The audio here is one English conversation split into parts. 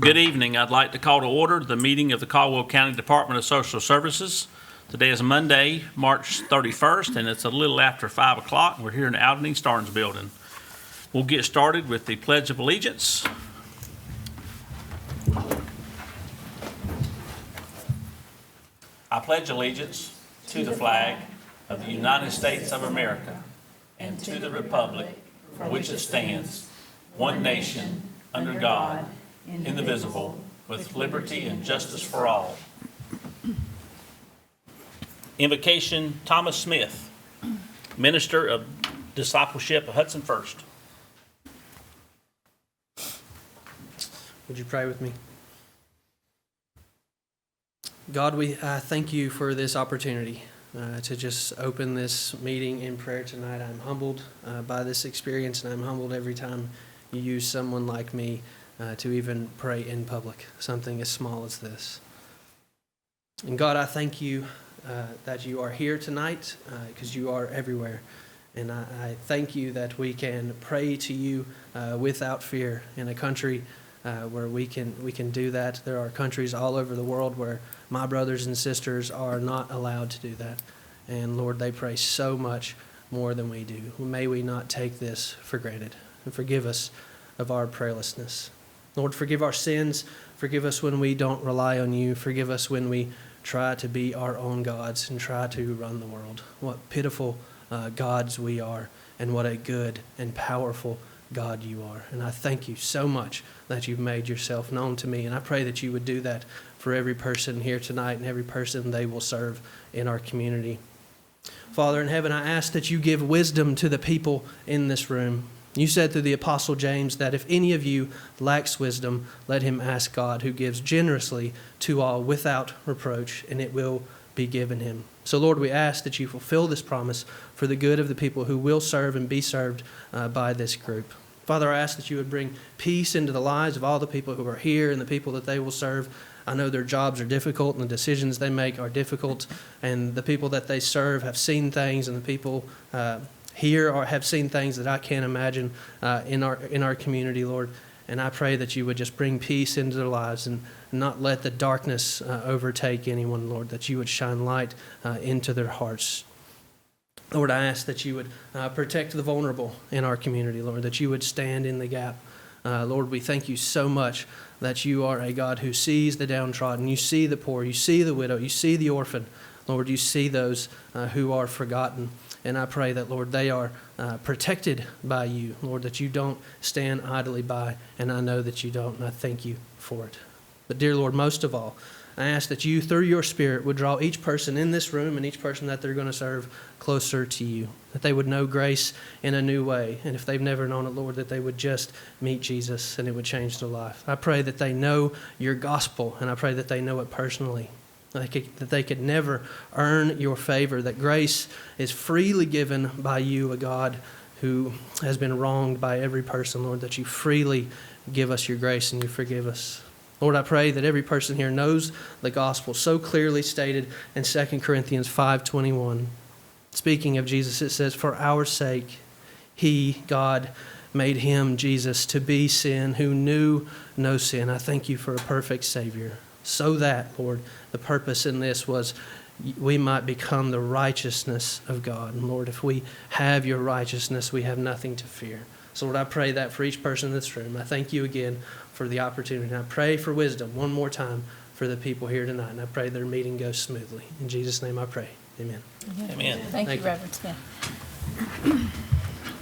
Good evening. I'd like to call to order the meeting of the Caldwell County Department of Social Services. Today is Monday, March 31st, and it's a little after 5 o'clock. We're here in the Alderney Starnes building. We'll get started with the Pledge of Allegiance. I pledge allegiance to the flag of the United States of America and to the republic for which it stands, one nation, under God, indivisible, with liberty and justice for all. Invocation, Thomas Smith, Minister of Discipleship of Hudson First. Would you pray with me? God, we thank you for this opportunity to just open this meeting in prayer tonight. I'm humbled by this experience, and I'm humbled every time you use someone like me to even pray in public, something as small as this. And God, I thank you that you are here tonight because you are everywhere. And I thank you that we can pray to you without fear in a country where we can do that. There are countries all over the world where my brothers and sisters are not allowed to do that. And Lord, they pray so much more than we do. May we not take this for granted. And forgive us of our prayerlessness. Lord, forgive our sins. Forgive us when we don't rely on you. Forgive us when we try to be our own gods and try to run the world. What pitiful gods we are, and what a good and powerful God you are. And I thank you so much that you've made yourself known to me. And I pray that you would do that for every person here tonight and every person they will serve in our community. Father in heaven, I ask that you give wisdom to the people in this room. You said through the Apostle James that if any of you lacks wisdom, let him ask God, who gives generously to all without reproach, and it will be given him. So, Lord, we ask that you fulfill this promise for the good of the people who will serve and be served by this group. Father, I ask that you would bring peace into the lives of all the people who are here and the people that they will serve. I know their jobs are difficult and the decisions they make are difficult, and the people that they serve have seen things, and the people here or have seen things that I can't imagine in our community, Lord. And I pray that you would just bring peace into their lives and not let the darkness overtake anyone, Lord, that you would shine light into their hearts. Lord, I ask that you would protect the vulnerable in our community, Lord, that you would stand in the gap. Lord, we thank you so much that you are a God who sees the downtrodden. You see the poor, you see the widow, you see the orphan. Lord, you see those who are forgotten. And I pray that, Lord, they are protected by you, Lord, that you don't stand idly by, and I know that you don't, and I thank you for it. But, dear Lord, most of all, I ask that you, through your Spirit, would draw each person in this room and each person that they're going to serve closer to you, that they would know grace in a new way, and if they've never known it, Lord, that they would just meet Jesus and it would change their life. I pray that they know your gospel, and I pray that they know it personally. That they could never earn your favor, that grace is freely given by you, a God who has been wronged by every person, Lord, that you freely give us your grace and you forgive us. Lord, I pray that every person here knows the gospel so clearly stated in 2 Corinthians 5:21. Speaking of Jesus, it says, "For our sake, he, God, made him, Jesus, to be sin who knew no sin." I thank you for a perfect Savior. So that, Lord, the purpose in this was we might become the righteousness of God. And Lord, if we have your righteousness, we have nothing to fear. So Lord, I pray that for each person in this room. I thank you again for the opportunity. And I pray for wisdom one more time for the people here tonight. And I pray their meeting goes smoothly. In Jesus' name I pray. Amen. Amen. Thank you, Reverend Smith.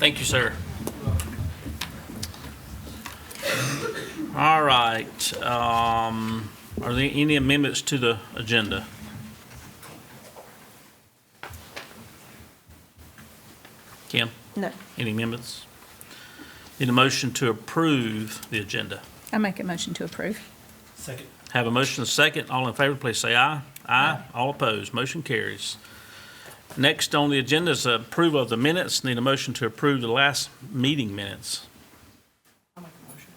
Thank you, sir. All right. Are there any amendments to the agenda? Kim? No. Any amendments? Need a motion to approve the agenda. I make a motion to approve. Second. Have a motion and a second. All in favor, please say aye. Aye. All opposed. Motion carries. Next on the agenda is approval of the minutes. Need a motion to approve the last meeting minutes. I'll make a motion.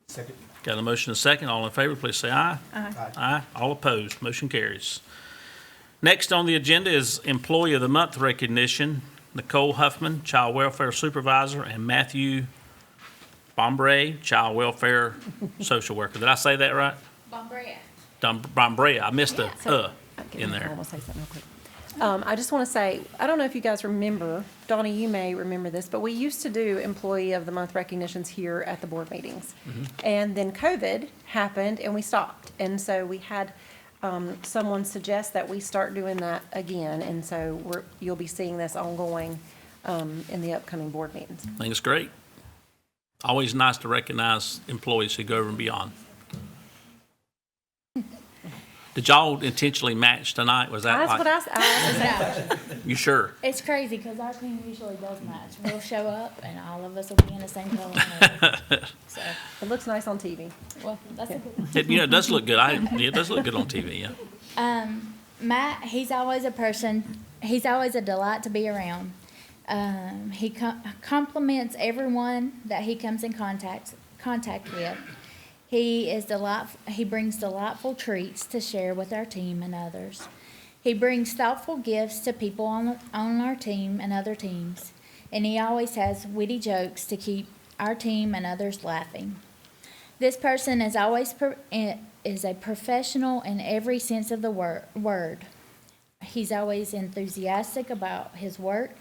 Second. Got a motion and a second. All in favor, please say aye. Aye. Aye. All opposed. Motion carries. Next on the agenda is Employee of the Month recognition. Nicole Huffman, Child Welfare Supervisor, and Matthew Bombray, child welfare social worker. Did I say that right? Bombray. I missed the in I there. want to say something real quick. I just want to say, I don't know if you guys remember, Donnie, you may remember this, but we used to do Employee of the Month recognitions here at the board meetings. And then COVID happened and we stopped. And so we had someone suggest that we start doing that again. And so you'll be seeing this ongoing in the upcoming board meetings. I think it's great. Always nice to recognize employees who go over and beyond. Did y'all intentionally match tonight? Was that That's what like, I asked the same question. you sure? It's crazy because our team usually does match. We'll show up and all of us will be in the same color. So, It looks nice on TV. well, that's a good. It does look good. It does look good on TV, yeah. Matt, he's always a person. He's always a delight to be around. He compliments everyone that he comes in contact with. He is delightful. He brings delightful treats to share with our team and others. He brings thoughtful gifts to people on our team and other teams, and he always has witty jokes to keep our team and others laughing. This person is always is a professional in every sense of the word. He's always enthusiastic about his work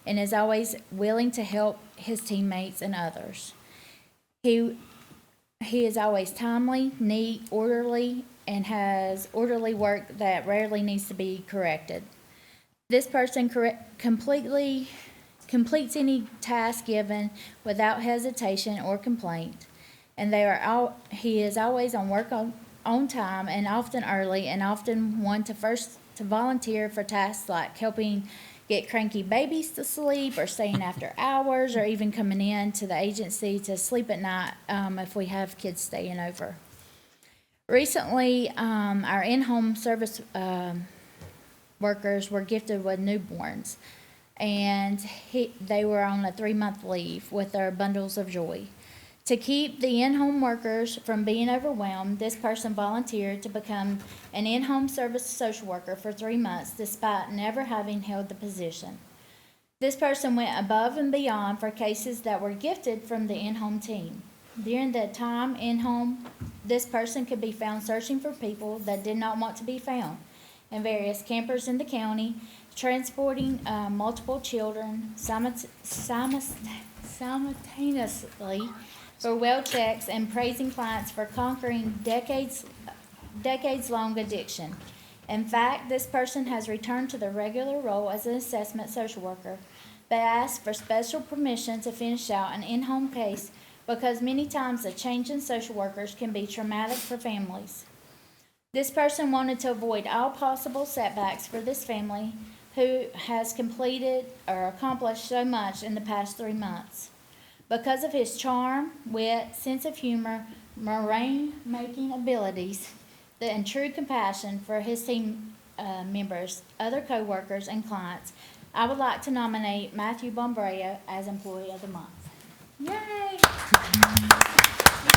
and is always willing to help his teammates and others. He is always timely, neat, orderly, and has orderly work that rarely needs to be corrected. This person completes any task given without hesitation or complaint, and he is always on work on time and often early, and often one to volunteer for tasks like helping get cranky babies to sleep, or staying after hours, or even coming in to the agency to sleep at night if we have kids staying over. Recently, our in-home service workers were gifted with newborns, and they were on a 3-month leave with their bundles of joy. To keep the in-home workers from being overwhelmed, this person volunteered to become an in-home service social worker for 3 months, despite never having held the position. This person went above and beyond for cases that were gifted from the in-home team. During the time in-home, this person could be found searching for people that did not want to be found in various campers in the county, transporting multiple children simultaneously for well checks, and praising clients for conquering decades-long addiction. In fact, this person has returned to their regular role as an assessment social worker, but asked for special permission to finish out an in-home case because many times the change in social workers can be traumatic for families. This person wanted to avoid all possible setbacks for this family who has completed or accomplished so much in the past 3 months. Because of his charm, wit, sense of humor, meringue-making abilities, and true compassion for his team members, other co-workers, and clients, I would like to nominate Matthew Bombrea as Employee of the Month. Yay! You did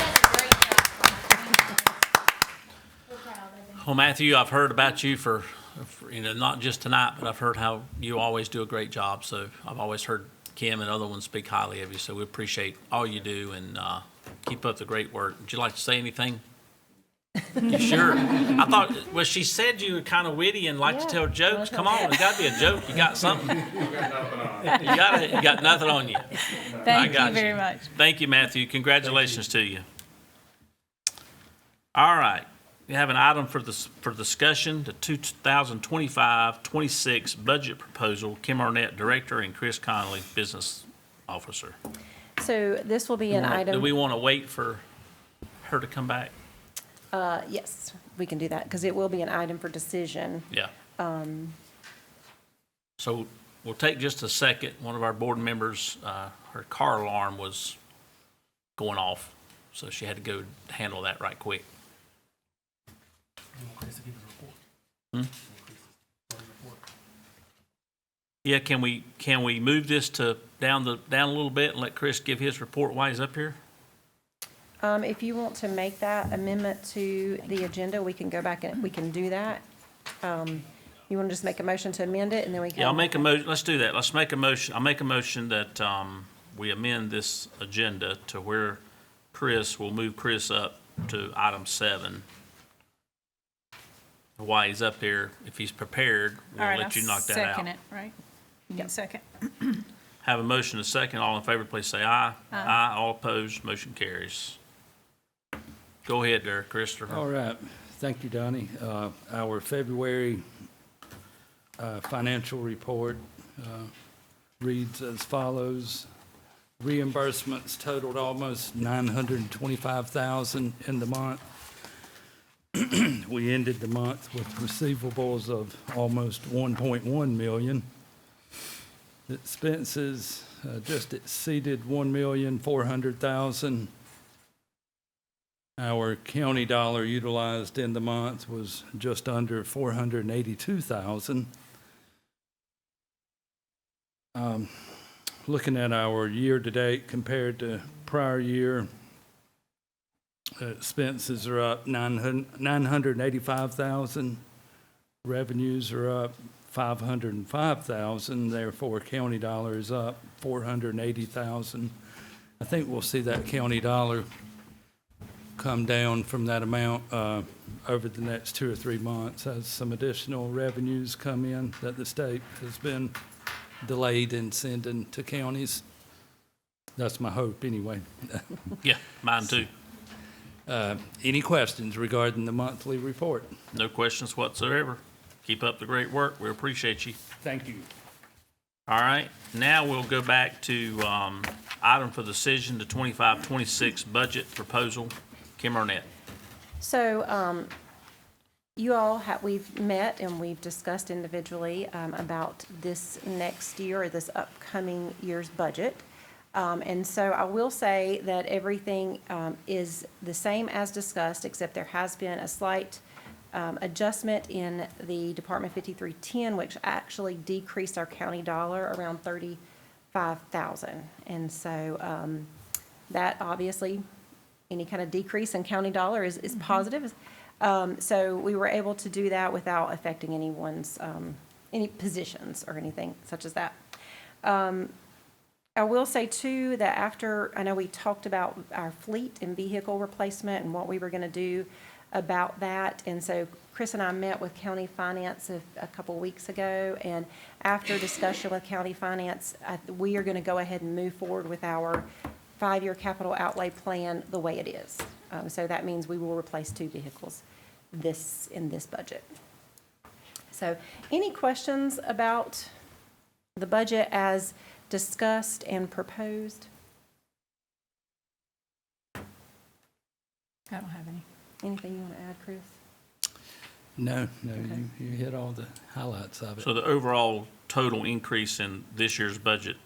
a great job. We're proud of him. Well, Matthew, I've heard about you for not just tonight, but I've heard how you always do a great job. So I've always heard Kim and other ones speak highly of you. So we appreciate all you do, and keep up the great work. Would you like to say anything? You sure? I thought, well, she said you were kind of witty and like to tell jokes. Come on, there's got to be a joke. You got something. You got nothing on you. Thank you very much. Thank you, Matthew. Congratulations to you. All right. We have an item for discussion, the 2025-26 budget proposal. Kim Arnett, Director, and Chris Connolly, Business Officer. So this will be an item. Do we want to wait for her to come back? Yes, we can do that, because it will be an item for decision. Yeah. So we'll take just a second. One of our board members, her car alarm was going off, so she had to go handle that right quick. Yeah, can we move this to down a little bit and let Chris give his report while he's up here? If you want to make that amendment to the agenda, we can go back and we can do that. You want to just make a motion to amend it, and then we can? Yeah, I'll make a motion. Let's do that. Let's make a motion. I'll make a motion that we amend this agenda to where Chris, we'll move Chris up to item 7. While he's up here, if he's prepared, we'll All right, let you I'll knock that out. second it, right? You can second. Have a motion and a second. All in favor, please say aye. Aye. All opposed, motion carries. Go ahead there, Christopher. All right, thank you, Donnie. Our February financial report reads as follows. Reimbursements totaled almost $925,000 in the month. We ended the month with receivables of almost $1.1 million. Expenses just exceeded $1,400,000. Our county dollar utilized in the month was just under $482,000. Looking at our year-to-date compared to prior year, expenses are up $985,000. Revenues are up $505,000. Therefore, county dollar is up $480,000. I think we'll see that county dollar come down from that amount over the next 2 or 3 months as some additional revenues come in that the state has been delayed in sending to counties. That's my hope, anyway. Yeah, mine too. Any questions regarding the monthly report? No questions whatsoever. Keep up the great work. We appreciate you. Thank you. All right, now we'll go back to item for decision, the 25-26 budget proposal. Kim Arnett. So, you all we've met and we've discussed individually about this next year or this upcoming year's budget. And so I will say that everything is the same as discussed, except there has been a slight adjustment in the Department 5310, which actually decreased our county dollar around $35,000. And so that obviously, any kind of decrease in county dollar is positive. So we were able to do that without affecting anyone's, any positions or anything such as that. I will say too, that after, I know we talked about our fleet and vehicle replacement and what we were gonna do about that. And so Chris and I met with county finance a couple weeks ago, and after discussion with county finance, we are gonna go ahead and move forward with our 5-year capital outlay plan the way it is. So that means we will replace 2 vehicles in this budget. So any questions about the budget as discussed and proposed? I don't have any. Anything you want to add, Chris? No, Okay. you hit all the highlights of it. So the overall total increase in this year's budget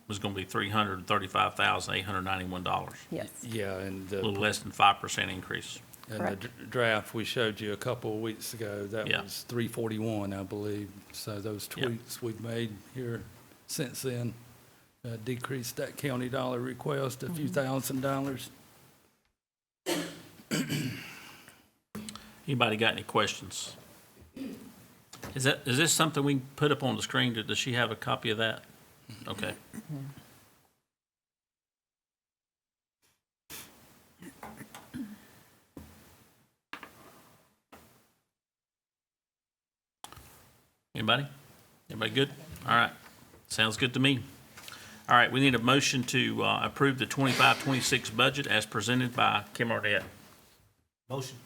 was going to be $335,891. Yes. Yeah, and A little less than 5% increase. and Correct. the draft we showed you a couple of weeks ago, that Yeah. was 341, I believe. So those Yeah. tweaks we've made here since then decreased that county dollar request a few $1,000s. Anybody got any questions? Is this something we can put up on the screen? Does she have a copy of that? Okay. Anybody? Everybody good? All right. Sounds good to me. All right, we need a motion to approve the 25-26 budget as presented by Kim Arnett. Motion.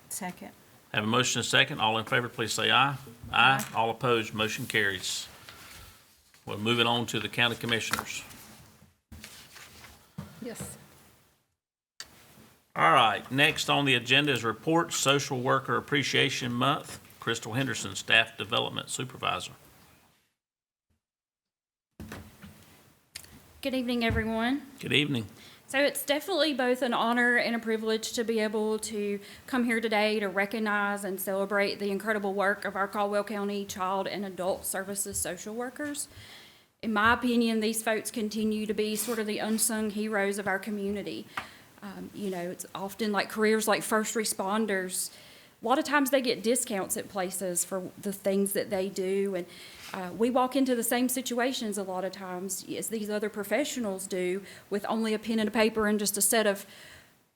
Second. Have a motion and a second. All in favor, please say aye. Aye. All opposed, motion carries. We'll move it on to the county commissioners. Yes. All right, next on the agenda is report Social Worker Appreciation Month. Crystal Henderson, Staff Development Supervisor. Good evening, everyone. Good evening. So it's definitely both an honor and a privilege to be able to come here today to recognize and celebrate the incredible work of our Caldwell County Child and Adult Services social workers. In my opinion, these folks continue to be sort of the unsung heroes of our community. It's often like careers like first responders. A lot of times they get discounts at places for the things that they do, and we walk into the same situations a lot of times as these other professionals do, with only a pen and a paper and just a set of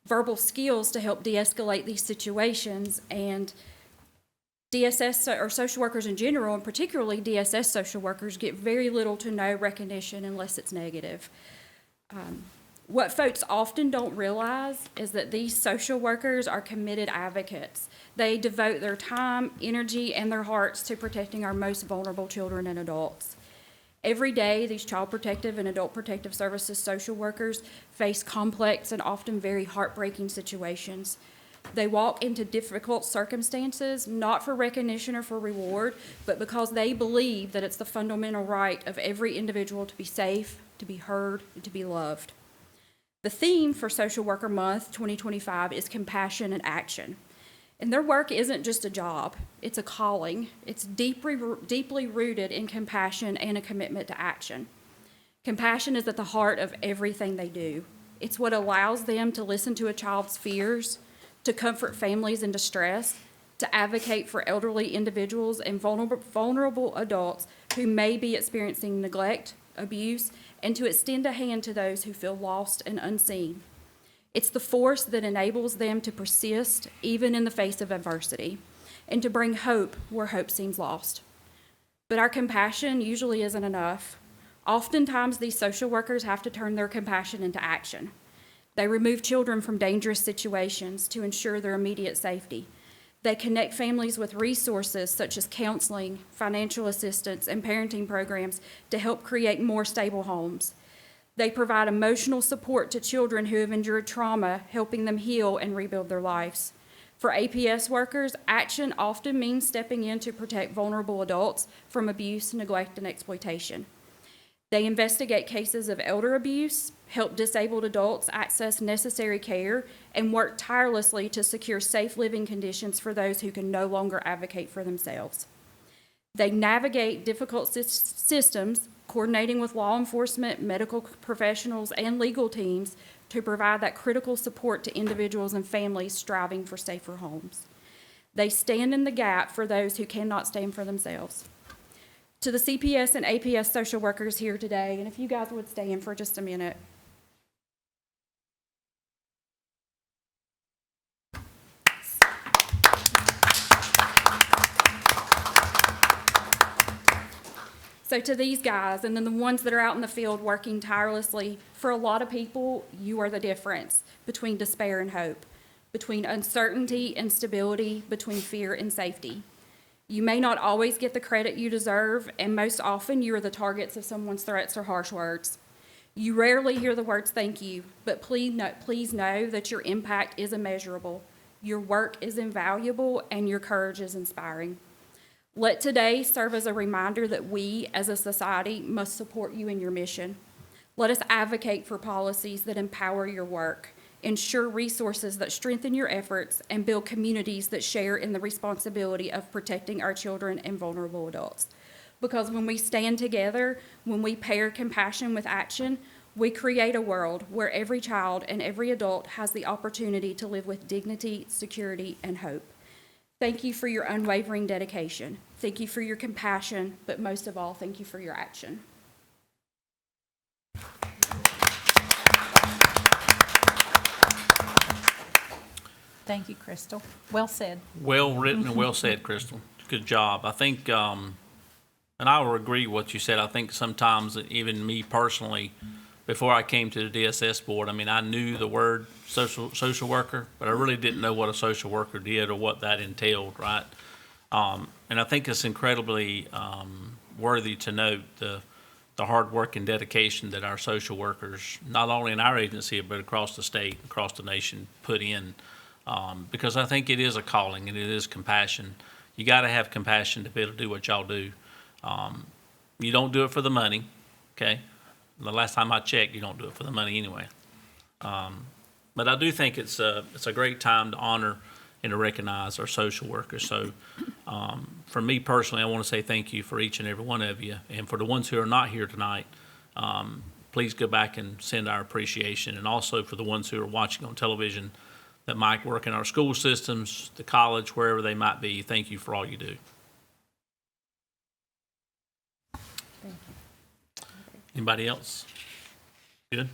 verbal skills to help de-escalate these situations, and DSS or social workers in general, and particularly DSS social workers, get very little to no recognition unless it's negative. What folks often don't realize is that these social workers are committed advocates. They devote their time, energy, and their hearts to protecting our most vulnerable children and adults. Every day, these child protective and adult protective services social workers face complex and often very heartbreaking situations. They walk into difficult circumstances, not for recognition or for reward, but because they believe that it's the fundamental right of every individual to be safe, to be heard, and to be loved. The theme for Social Worker Month 2025 is compassion and action. And their work isn't just a job, it's a calling. It's deeply rooted in compassion and a commitment to action. Compassion is at the heart of everything they do. It's what allows them to listen to a child's fears, to comfort families in distress, to advocate for elderly individuals and vulnerable adults who may be experiencing neglect, abuse, and to extend a hand to those who feel lost and unseen. It's the force that enables them to persist even in the face of adversity and to bring hope where hope seems lost. But our compassion usually isn't enough. Oftentimes, these social workers have to turn their compassion into action. They remove children from dangerous situations to ensure their immediate safety. They connect families with resources such as counseling, financial assistance, and parenting programs to help create more stable homes. They provide emotional support to children who have endured trauma, helping them heal and rebuild their lives. For APS workers, action often means stepping in to protect vulnerable adults from abuse, neglect, and exploitation. They investigate cases of elder abuse, help disabled adults access necessary care, and work tirelessly to secure safe living conditions for those who can no longer advocate for themselves. They navigate difficult systems, coordinating with law enforcement, medical professionals, and legal teams to provide that critical support to individuals and families striving for safer homes. They stand in the gap for those who cannot stand for themselves. To the CPS and APS social workers here today, and if you guys would stand for just a minute. So to these guys, and then the ones that are out in the field working tirelessly, for a lot of people, you are the difference between despair and hope, between uncertainty and stability, between fear and safety. You may not always get the credit you deserve, and most often you are the targets of someone's threats or harsh words. You rarely hear the words thank you, but please know that your impact is immeasurable, your work is invaluable, and your courage is inspiring. Let today serve as a reminder that we, as a society, must support you in your mission. Let us advocate for policies that empower your work, ensure resources that strengthen your efforts, and build communities that share in the responsibility of protecting our children and vulnerable adults. Because when we stand together, when we pair compassion with action, we create a world where every child and every adult has the opportunity to live with dignity, security, and hope. Thank you for your unwavering dedication. Thank you for your compassion, but most of all, thank you for your action. Thank you, Crystal. Well said. Well written and well said, Crystal. Good job. I think, and I will agree with what you said. I think sometimes, even me personally, before I came to the DSS board, I mean, I knew the word social worker, but I really didn't know what a social worker did or what that entailed, right? And I think it's incredibly worthy to note the hard work and dedication that our social workers, not only in our agency, but across the state, across the nation, put in. Because I think it is a calling and it is compassion. You got to have compassion to be able to do what y'all do. You don't do it for the money, okay? The last time I checked, you don't do it for the money anyway. But I do think it's a great time to honor and to recognize our social workers. So for me personally, I want to say thank you for each and every one of you. And for the ones who are not here tonight, please go back and send our appreciation. And also for the ones who are watching on television that might work in our school systems, the college, wherever they might be, thank you for all you do. Thank you. Anybody else? Good.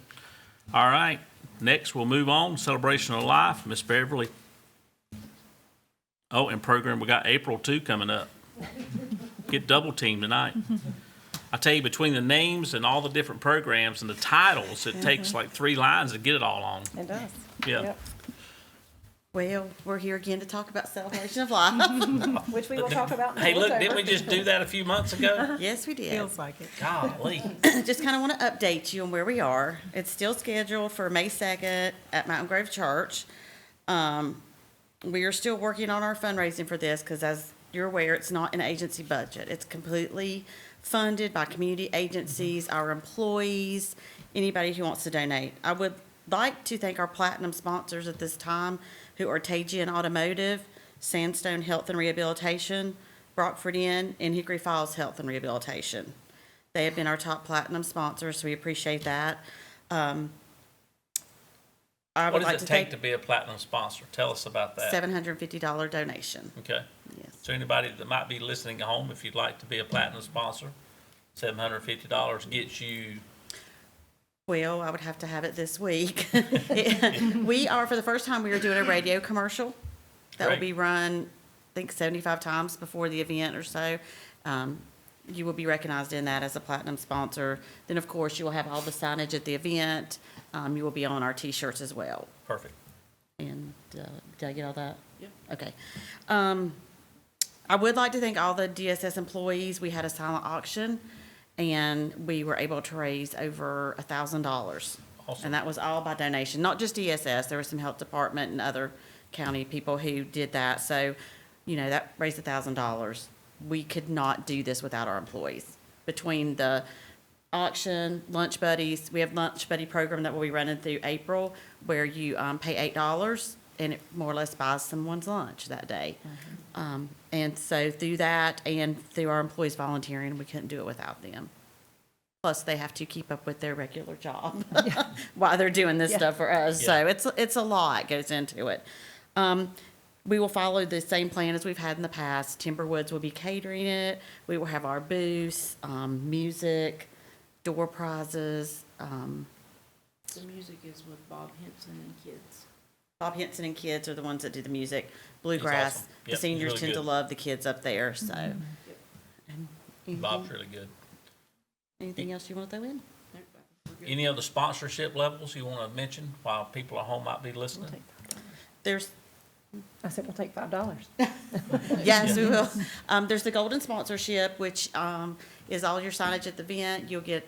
All right, next we'll move on, celebration of life, Miss Beverly. Oh, and program, we got April 2 coming up. Get double teamed tonight. I tell you, between the names and all the different programs and the titles, it takes like 3 lines to get it all on. It does. Yeah. Yep. Well, we're here again to talk about celebration of life. Which we will talk about in Hey, look, October. didn't we just do that a few months ago? Yes, we did. Feels like it. Golly. Just kind of want to update you on where we are. It's still scheduled for May 2nd at Mountain Grove Church. We are still working on our fundraising for this because, as you're aware, it's not an agency budget. It's completely funded by community agencies, our employees, anybody who wants to donate. I would like to thank our platinum sponsors at this time, who are Tagian Automotive, Sandstone Health and Rehabilitation, Brockford Inn, and Hickory Falls Health and Rehabilitation. They have been our top platinum sponsors, so we appreciate that. I What would does like it to take thank to be a platinum sponsor? Tell us about that. $750 donation. Okay. Yes. So anybody that might be listening at home, if you'd like to be a platinum sponsor, $750 gets you, Well, I would have to have it this week. We are, for the first time, we are doing a radio commercial that will Great. be run, I think, 75 times before the event or so. You will be recognized in that as a platinum sponsor. Then, of course, you will have all the signage at the event. You will be on our T-shirts as well. perfect. And did I get all that? Yep. Okay. I would like to thank all the DSS employees. We had a silent auction, and we were able to raise over $1,000. Awesome. And that was all by donation, not just DSS. There was some health department and other county people who did that. So, that raised $1,000. We could not do this without our employees. Between the auction, lunch buddies, we have lunch buddy program that will be running through April, where you pay $8 and it more or less buys someone's lunch that day. And so through that and through our employees volunteering, we couldn't do it without them. Plus, they have to keep up with their regular job while they're doing this stuff for us. So it's a lot goes into it. We will follow the same plan as we've had in the past. Timberwoods will be catering it. We will have our booths, music, door prizes. The music is with Bob Henson and kids. Bob Henson and kids are the ones that do the music. Bluegrass. awesome. Yep, The he's seniors really tend to good. love the kids up there. So, and Bob's really good. anything else you want to throw in? Any other sponsorship levels you want to mention while people at home might be listening? There's I said, we'll take $5. Yes, we will. There's the golden sponsorship, which is all your signage at the event. You'll get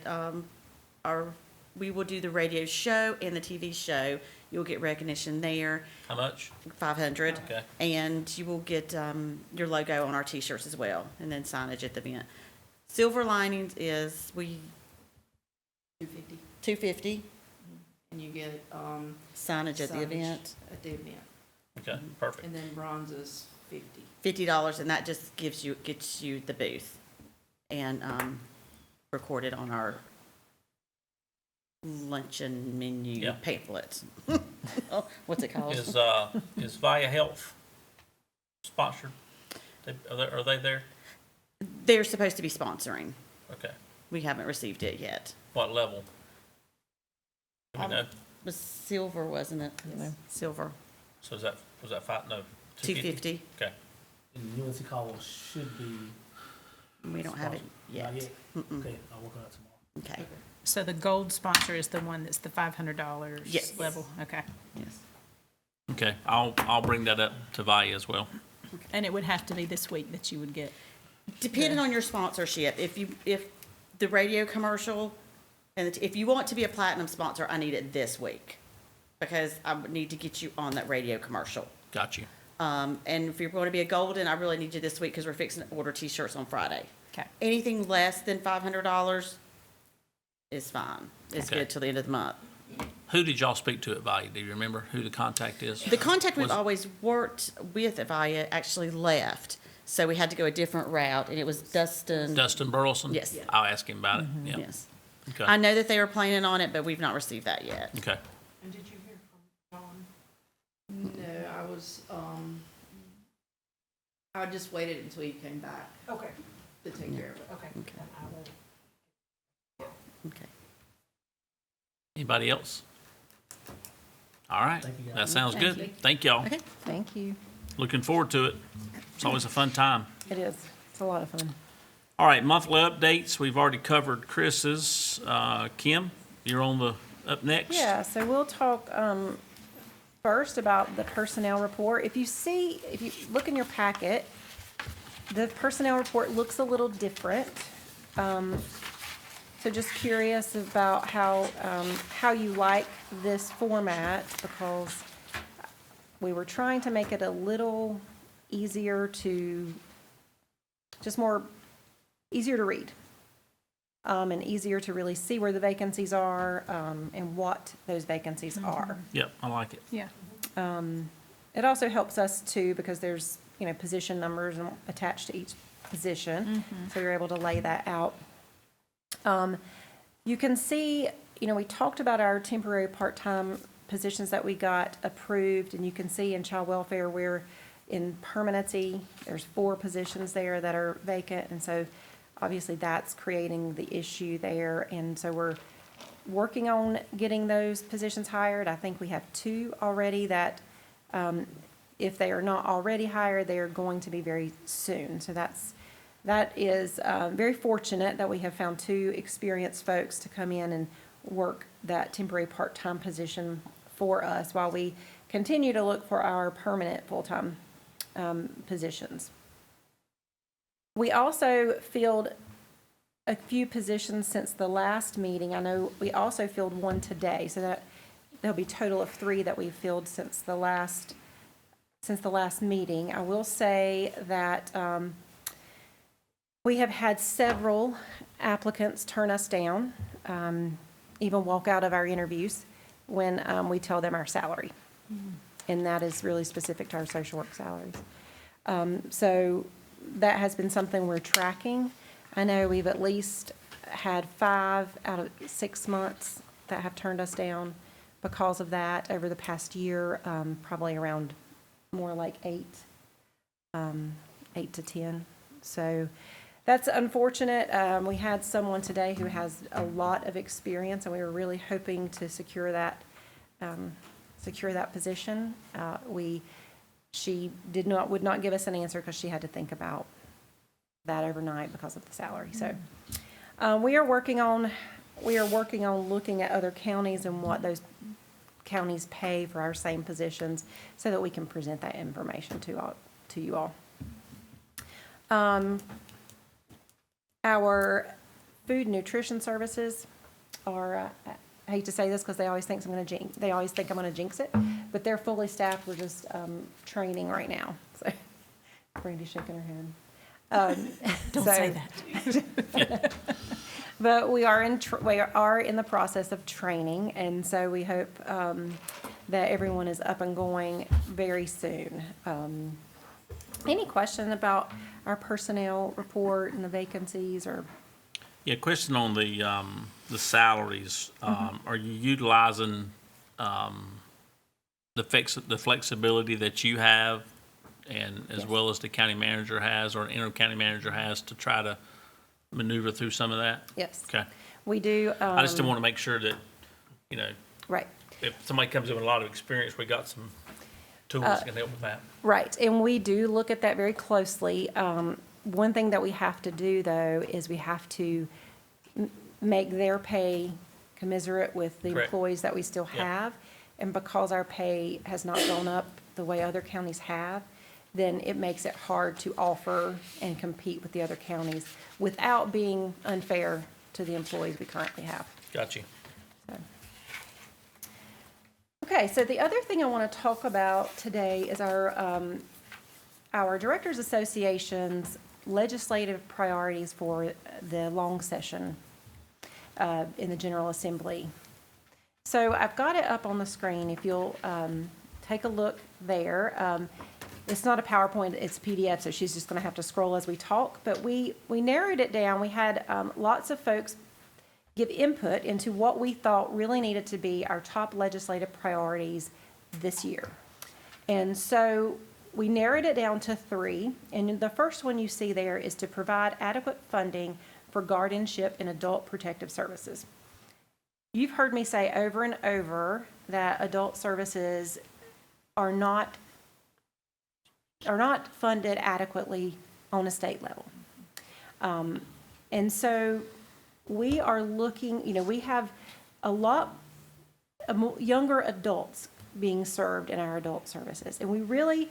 we will do the radio show and the TV show. You'll get recognition there, How much? 500. Okay. And you will get your logo on our T-shirts as well, and then signage at the event. Silver linings is $250 And you get, signage at the signage event, at the event. Okay, perfect. And then bronze is $50. $50, and that just gets you the booth and recorded on our luncheon menu Yeah. pamphlet. What's it called? Is Via Health sponsored? Are they there? They're supposed to be sponsoring. Okay. We haven't received it yet. What level? Do we know? It was silver, wasn't it? Silver. So was that five? No. 250. Okay. And UNC Caldwell should be. We don't have it Not yet. Mm-mm. Okay, I'll work on that tomorrow. Okay. So the gold sponsor is the one that's the $500 Yes. level? Okay. Yes. Okay. I'll bring that up to Via as well. And it would have to be this week that you would get. Depending on your sponsorship, if the radio commercial, and if you want to be a platinum sponsor, I need it this week because I would need to get you on that radio commercial. Got you. And if you're going to be a golden, I really need you this week because we're fixing to order T-shirts on Friday. Okay. Anything less than $500 is fine. It's Okay. good till the end of the month. Who did y'all speak to at Via? Do you remember who the contact is? The contact we've Was- always worked with at Via actually left, so we had to go a different route, and it was Dustin. Dustin Burleson? Yes. I'll ask him about it. Yeah. Yes. Okay. I know that they were planning on it, but we've not received that yet. Okay. And did you hear from John? No, I was, I just waited until you came back. Okay. To take care of it. Okay. Okay. Okay. Anybody else? All right, Thank you, guys. that sounds Thank good. you. Thank y'all. Okay. Thank you. Looking forward to it. It's always a fun time. It is. It's a lot of fun. All right, monthly updates. We've already covered Chris's. Kim, you're on the up next. Yeah, so we'll talk first about the personnel report. If you look in your packet, the personnel report looks a little different. So just curious about how you like this format, because we were trying to make it a little easier to, easier to read. And easier to really see where the vacancies are, and what those vacancies are. Yep, I like it. Yeah. It also helps us too, because there's, position numbers attached to each position, so you're able to lay that out. You can see, we talked about our temporary part-time positions that we got approved, and you can see in child welfare, we're in permanency, there's 4 positions there that are vacant, and so obviously that's creating the issue there, and so we're working on getting those positions hired. I think we have 2 already that, if they are not already hired, they are going to be very soon. So that is very fortunate that we have found 2 experienced folks to come in and work that temporary part-time position for us while we continue to look for our permanent full-time positions. We also filled a few positions since the last meeting. I know we also filled 1 today, so that there'll be a total of 3 that we've filled since the last meeting. I will say that we have had several applicants turn us down, even walk out of our interviews when we tell them our salary. And that is really specific to our social work salaries. So that has been something we're tracking. I know we've at least had 5 out of 6 months that have turned us down because of that over the past year, probably around more like 8 to 10. So that's unfortunate. We had someone today who has a lot of experience, and we were really hoping to secure that position. She would not give us an answer because she had to think about that overnight because of the salary. So we are working on looking at other counties and what those counties pay for our same positions, so that we can present that information to you all. Our food and nutrition services are, I hate to say this because they always think I'm going to jinx it, but they're fully staffed. We're just training right now. So Brandy's shaking her head. Don't say that. But we are in the process of training, and so we hope that everyone is up and going very soon. Any question about our personnel report and the vacancies, or? Yeah, question on the salaries. Are you utilizing the flexibility that you have, and as well as the county manager has, or interim county manager has, to try to maneuver through some of that? Yes. Okay. We do. I just want to make sure that, Right. if somebody comes in with a lot of experience, we got some tools that can help with that. Right, and we do look at that very closely. One thing that we have to do, though, is we have to make their pay commensurate with the Correct. employees that we still Yeah. have. And because our pay has not gone up the way other counties have, then it makes it hard to offer and compete with the other counties without being unfair to the employees we currently have. Got you. Okay, so the other thing I want to talk about today is our Directors Association's legislative priorities for the long session in the General Assembly. So I've got it up on the screen if you'll take a look there. It's not a PowerPoint, it's a PDF, so she's just going to have to scroll as we talk. But we narrowed it down. We had lots of folks give input into what we thought really needed to be our top legislative priorities this year. And so we narrowed it down to 3. And the first one you see there is to provide adequate funding for guardianship and adult protective services. you've heard me say over and over that adult services are not funded adequately on a state level. And so we are looking, we have a lot of younger adults being served in our adult services. And we really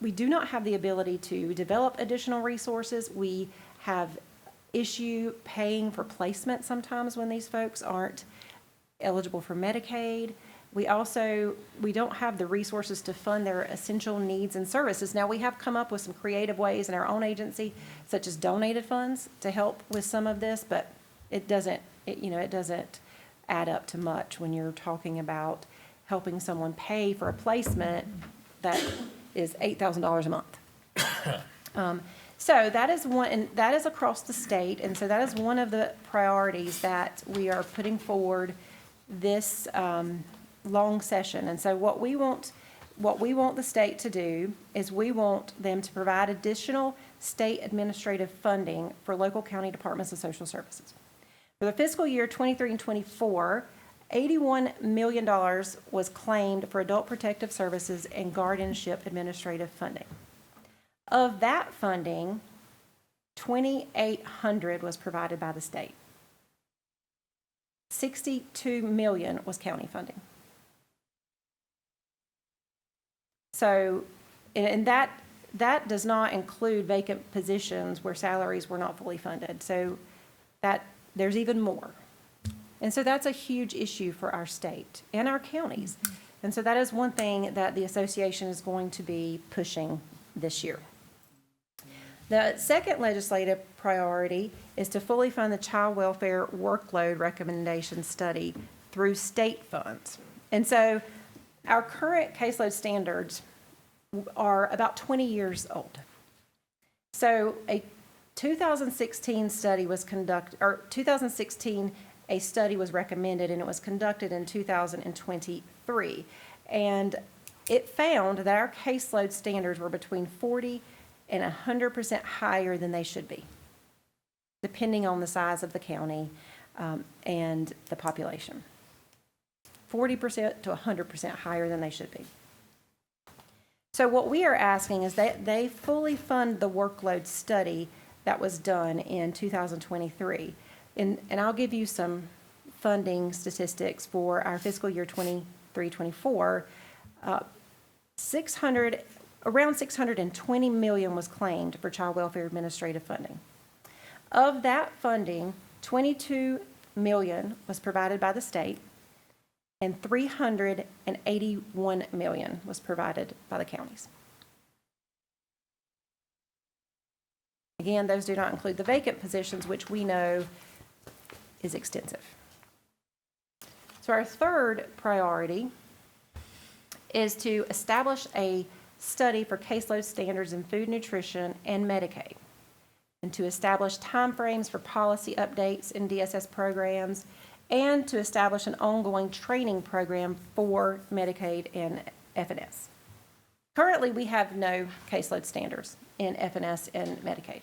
we do not have the ability to develop additional resources. We have issue paying for placement sometimes when these folks aren't eligible for Medicaid. We don't have the resources to fund their essential needs and services. Now, we have come up with some creative ways in our own agency, such as donated funds to help with some of this, but it doesn't add up to much when you're talking about helping someone pay for a placement that is $8,000 a month. So that is one, and that is across the state, and so that is one of the priorities that we are putting forward this long session. And so what we want the state to do is we want them to provide additional state administrative funding for local county departments of social services. For the fiscal year 23 and 24, $81 million was claimed for adult protective services and guardianship administrative funding. Of that funding, $2,800 was provided by the state. $62 million was county funding. So, and that does not include vacant positions where salaries were not fully funded. So that there's even more. And so that's a huge issue for our state and our counties. And so that is one thing that the association is going to be pushing this year. The second legislative priority is to fully fund the child welfare workload recommendation study through state funds. And so our current caseload standards are about 20 years old. So a 2016 study was conducted, or 2016 a study was recommended, and it was conducted in 2023. And it found that our caseload standards were between 40 and 100% higher than they should be, depending on the size of the county and the population. 40% to 100% higher than they should be. So what we are asking is that they fully fund the workload study that was done in 2023. And I'll give you some funding statistics for our fiscal year 23-24. Around $620 million was claimed for child welfare administrative funding. Of that funding, $22 million was provided by the state, and $381 million was provided by the counties. Again, those do not include the vacant positions, which we know is extensive. So our third priority is to establish a study for caseload standards in food, nutrition, and Medicaid, and to establish timeframes for policy updates in DSS programs, and to establish an ongoing training program for Medicaid and FNS. Currently, we have no caseload standards in FNS and Medicaid.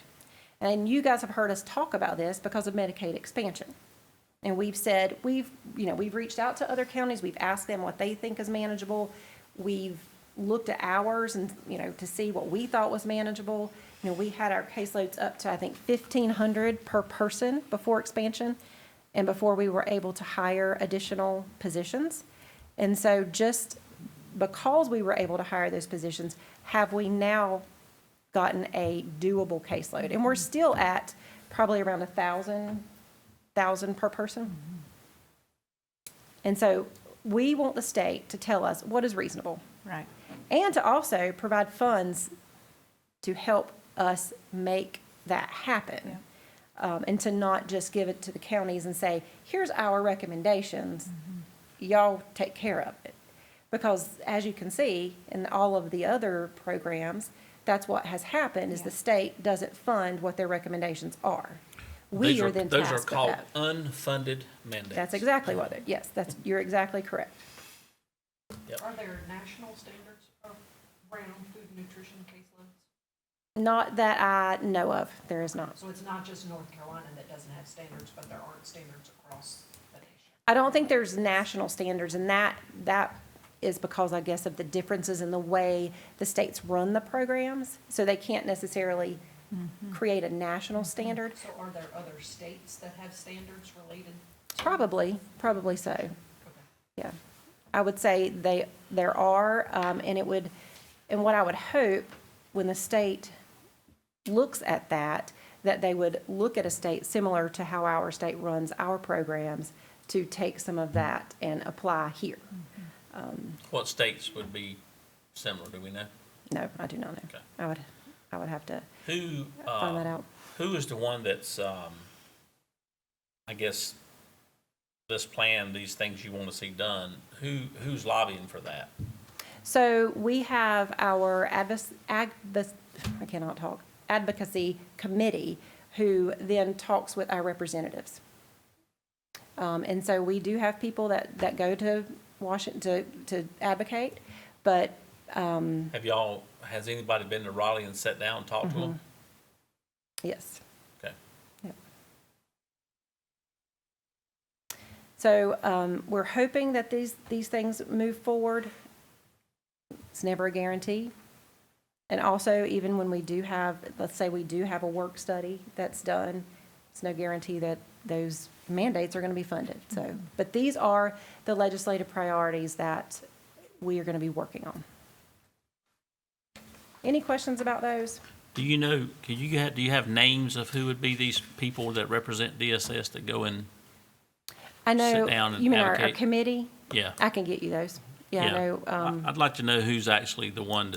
And you guys have heard us talk about this because of Medicaid expansion. And we've said, we've reached out to other counties, we've asked them what they think is manageable. We've looked at ours and, to see what we thought was manageable. We had our caseloads up to, I think, 1,500 per person before expansion and before we were able to hire additional positions. And so just because we were able to hire those positions, have we now gotten a doable caseload? And we're still at probably around 1,000 per person. And so we want the state to tell us what is reasonable. Right. And to also provide funds to help us make that happen. Yeah. And to not just give it to the counties and say, here's our recommendations, y'all take care of it. Because as you can see, in all of the other programs, that's what has happened, is the state doesn't fund what their recommendations are. We are then Those are tasked with called that. unfunded mandates. That's exactly what yes, you're exactly correct. Are there national standards around food and nutrition caseloads? Not that I know of, there is not. So it's not just North Carolina that doesn't have standards, but there aren't standards across the nation? I don't think there's national standards, and that is because, I guess, of the differences in the way the states run the programs. So they can't necessarily create a national standard. So are there other states that have standards related? Probably so. Yeah. I would say there are, and what I would hope, when the state looks at that they would look at a state similar to how our state runs our programs, to take some of that and apply here. What states would be similar, do we know? No, I do not know. Okay. I would have to Who, find that out. who is the one that's, I guess, this plan, these things you want to see done, who's lobbying for that? So we have our advocacy committee, who then talks with our representatives. And so we do have people that go to Washington to advocate, but Has anybody been to Raleigh and sat down and talked to them? yes. Okay. Yep. So we're hoping that these things move forward. It's never a guarantee. And also, even when we do have, let's say we do have a work study that's done, it's no guarantee that those mandates are going to be funded. So, but these are the legislative priorities that we are going to be working on. Any questions about those? Do you know, do you have names of who would be these people that represent DSS that go and I know, sit down and you mean our advocate? committee? Yeah. I can get you those. Yeah, I know. I'd like to know who's actually the one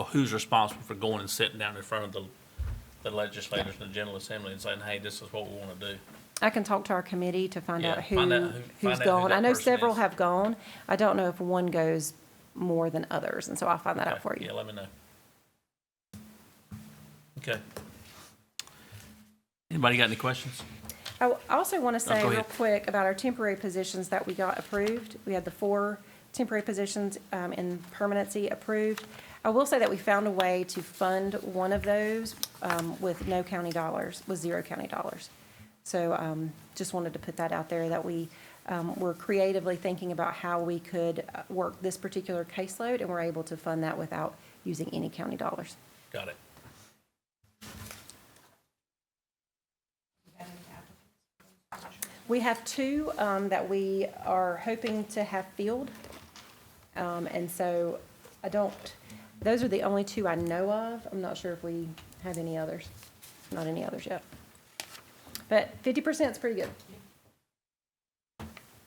who's responsible for going and sitting down in front of the legislators in the General Assembly and saying, hey, this is what we want to do. I can talk to our committee to find Yeah, out find out who's who gone. that I know person several is. have gone. I don't know if one goes more than others, and so I'll find that out Okay. for you. Yeah, let me know. Okay. Anybody got any questions? I also want to say go real ahead. quick about our temporary positions that we got approved. We had the 4 temporary positions in permanency approved. I will say that we found a way to fund one of those with no county dollars, with 0 county dollars. So just wanted to put that out there, that we were creatively thinking about how we could work this particular caseload, and we're able to fund that without using any county dollars. Got it. We have 2 that we are hoping to have filled. And so those are the only 2 I know of. I'm not sure if we have any others. Not any others yet. But 50% is pretty good.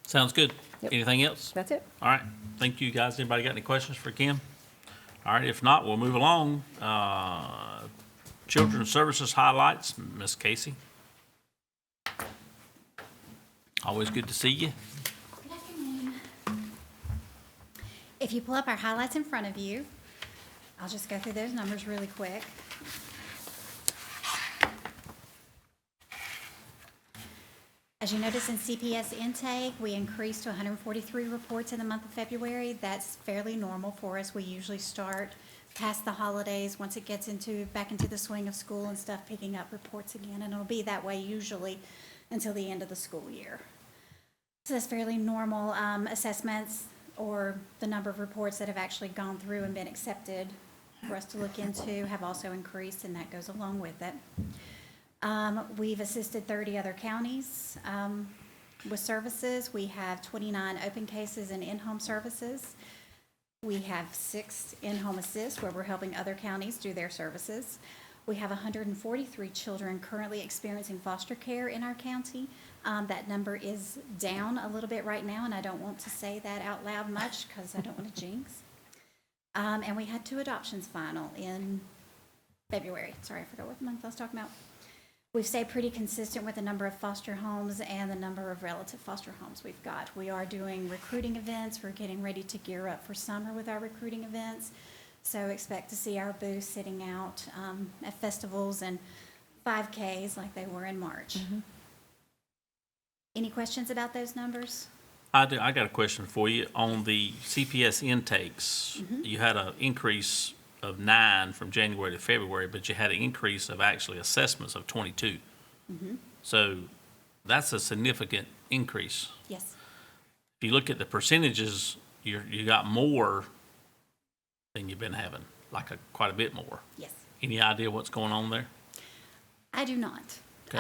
Sounds good. Yep. Anything else? That's it. All right. Thank you, guys. Anybody got any questions for Kim? All right. If not, we'll move along. Children's Services highlights, Miss Casey. Always good to see you. Good afternoon. If you pull up our highlights in front of you, I'll just go through those numbers really quick. As you notice in CPS intake, we increased to 143 reports in the month of February. That's fairly normal for us. We usually start past the holidays, once it gets back into the swing of school and stuff, picking up reports again, and it'll be that way usually until the end of the school year. So that's fairly normal. Assessments, or the number of reports that have actually gone through and been accepted for us to look into, have also increased, and that goes along with it. We've assisted 30 other counties with services. We have 29 open cases in in-home services. We have 6 in-home assists where we're helping other counties do their services. We have 143 children currently experiencing foster care in our county. That number is down a little bit right now, and I don't want to say that out loud much because I don't want to jinx. And we had 2 adoptions final in February. Sorry, I forgot what month I was talking about. We've stayed pretty consistent with the number of foster homes and the number of relative foster homes we've got. We are doing recruiting events. We're getting ready to gear up for summer with our recruiting events. So expect to see our booths sitting out at festivals and 5Ks like they were in March. Mm-hmm. Any questions about those numbers? I do. I got a question for you. On the CPS intakes, you had an increase of 9 from January to February, but you had an increase of actually assessments of 22. So that's a significant increase. Yes. If you look at the percentages, you got more than you've been having, like quite a bit more. Yes. Any idea what's going on there? I do not. Okay.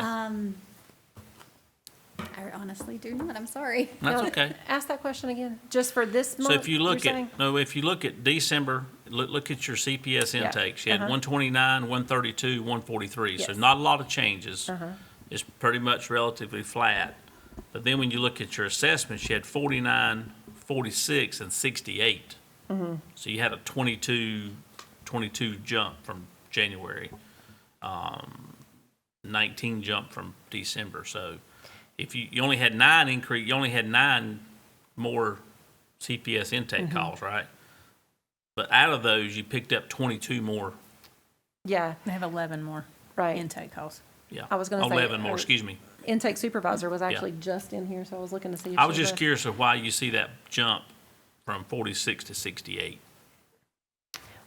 I honestly do not. I'm sorry. That's Now, okay. Ask that question again, just for this month, So if you look you're saying? if you look at December, look at your CPS Yeah. intakes. You had 129, 132, 143. So Yes. not a lot of changes. Uh-huh. It's pretty much relatively flat. But then when you look at your assessments, you had 49, 46, and 68. Mm-hmm. So you had a 22 jump from January, 19 jump from December. So if you only had 9 increase, you only had 9 more CPS intake Mm-hmm. calls, right? But out of those, you picked up 22 more. Yeah, They have 11 more right. intake calls. Yeah, I was gonna say, 11 more. Excuse me. Intake supervisor was actually just in here, so I was looking to see if I was she just curious of why you see that jump from 46 to 68.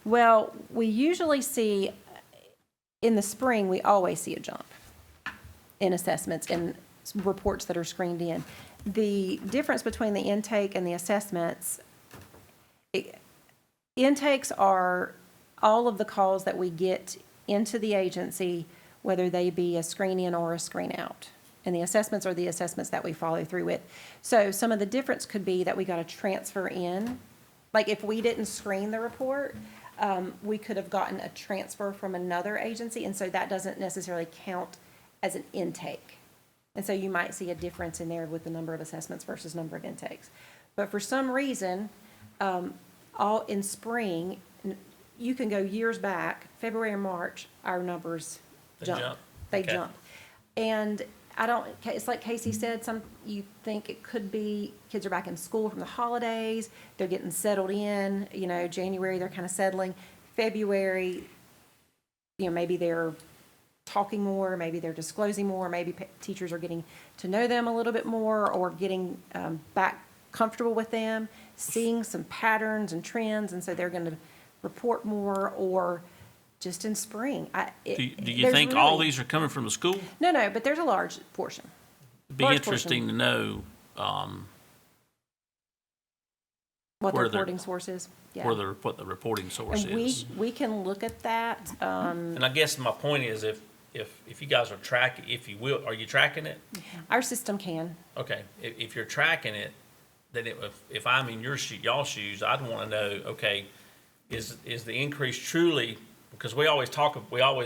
Well, we usually see, in the spring, we always see a jump in assessments and reports that are screened in. The difference between the intake and the assessments, intakes are all of the calls that we get into the agency, whether they be a screen in or a screen out. And the assessments are the assessments that we follow through with. So some of the difference could be that we got to transfer in. Like if we didn't screen the report, we could have gotten a transfer from another agency, and so that doesn't necessarily count as an intake. And so you might see a difference in there with the number of assessments versus number of intakes. But for some reason, all in spring, you can go years back, February or March, our numbers They jump. jump. They Okay. jump. And it's like Casey said, you think it could be kids are back in school from the holidays, they're getting settled in, January, they're kind of settling. February, maybe they're talking more, maybe they're disclosing more, maybe teachers are getting to know them a little bit more or getting back comfortable with them, seeing some patterns and trends, and so they're going to report more, or just in spring. Do you think all these are coming from the school? No, but there's a large portion. It'd be Large interesting to know What the Where they're- reporting source is, yeah. what the reporting source And is. we can look at that, And I guess my point is if you guys are tracking, if you will, are you tracking it? our system can. Okay, if you're tracking it, then if I'm in y'all's shoes, I'd want to know, okay, is the increase truly, because we always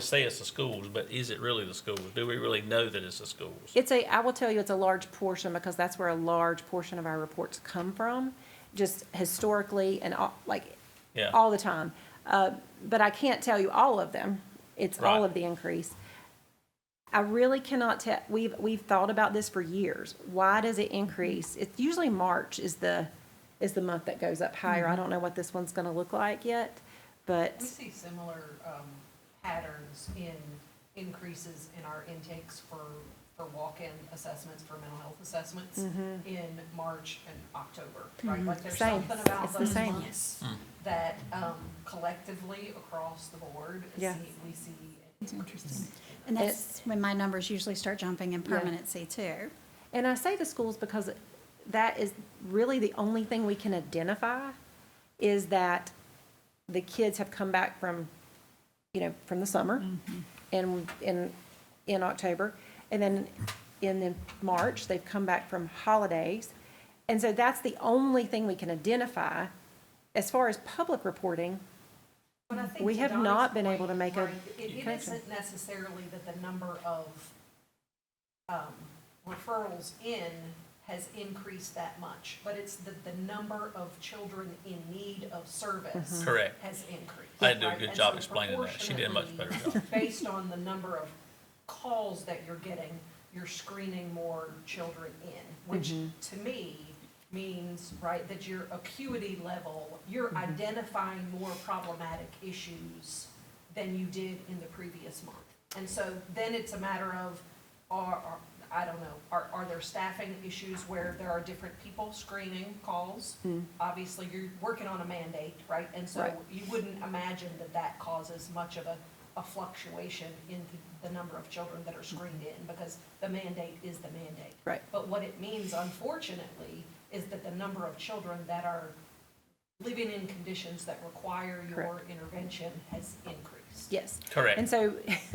say it's the schools, but is it really the schools? Do we really know that it's the schools? I will tell you, it's a large portion because that's where a large portion of our reports come from, just historically and Yeah. all the time. But I can't tell you all of them. It's all Right. of the increase. I really cannot tell, we've thought about this for years. Why does it increase? It's usually March is the month that goes up higher. I don't know what this one's gonna look like yet, but. We see similar patterns in increases in our intakes for walk-in assessments, for mental health assessments in March and October, right? Like there's Same. something about It's the those same. months that collectively across the board, Yeah. we see. It's interesting. And that's when my numbers usually start jumping in permanency too. And I say the schools because that is really the only thing we can identify, is that the kids have come back from the summer and in October, and then in March, they've come back from holidays. And so that's the only thing we can identify. As far as public reporting, But I think we to have Donnie's not been point, able to make a right, it connection. isn't necessarily that the number of referrals in has increased that much, but it's that the number of children in need of service Correct. has increased. I had to do a right? good And job so explaining that. She did a much better proportionately, job. Based on the number of calls that you're getting, you're screening more children in, which to me means, right, that your acuity level, you're identifying more problematic issues than you did in the previous month. And so then it's a matter of, I don't know, are there staffing issues where there are different people screening calls? Obviously, you're working on a mandate, right? And so Right. you wouldn't imagine that causes much of a a fluctuation in the number of children that are screened in, because the mandate is the mandate. Right. But what it means, unfortunately, is that the number of children that are living in conditions that require your Correct. intervention has increased. Yes. Correct. And so,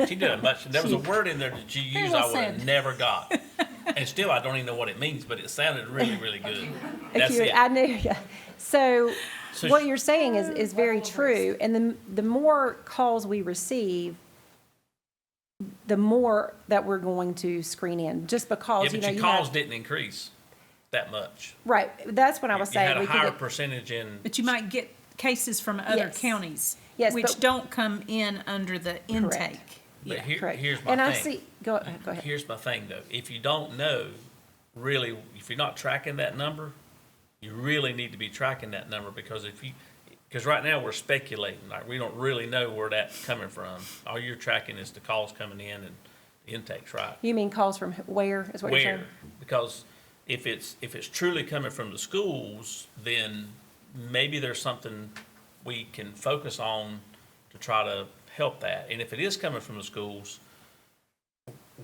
She did a much, there was a word in there that you used I well would have said. never got. And still, I don't even know what it means, but it sounded really, really good. That's acute, it. I knew, yeah. So So what sh- you're saying is very true. And the more calls we receive, the more that we're going to screen in, just Yeah, because, but you know, your you calls have. didn't increase that much. Right, that's when I was You saying. had a we could higher get- percentage in, But you might get cases from other Yes. counties, Yes, which but- don't come in under the intake. but Yeah. here's my thing. And I see, go ahead. Here's my thing though, if you don't know, really, if you're not tracking that number, you really need to be tracking that number, because because right now we're speculating, like, we don't really know where that's coming from. All you're tracking is the calls coming in and the intakes, right? You mean calls from where, is what you're saying? Where? Because if it's truly coming from the schools, then maybe there's something we can focus on to try to help that. And if it is coming from the schools,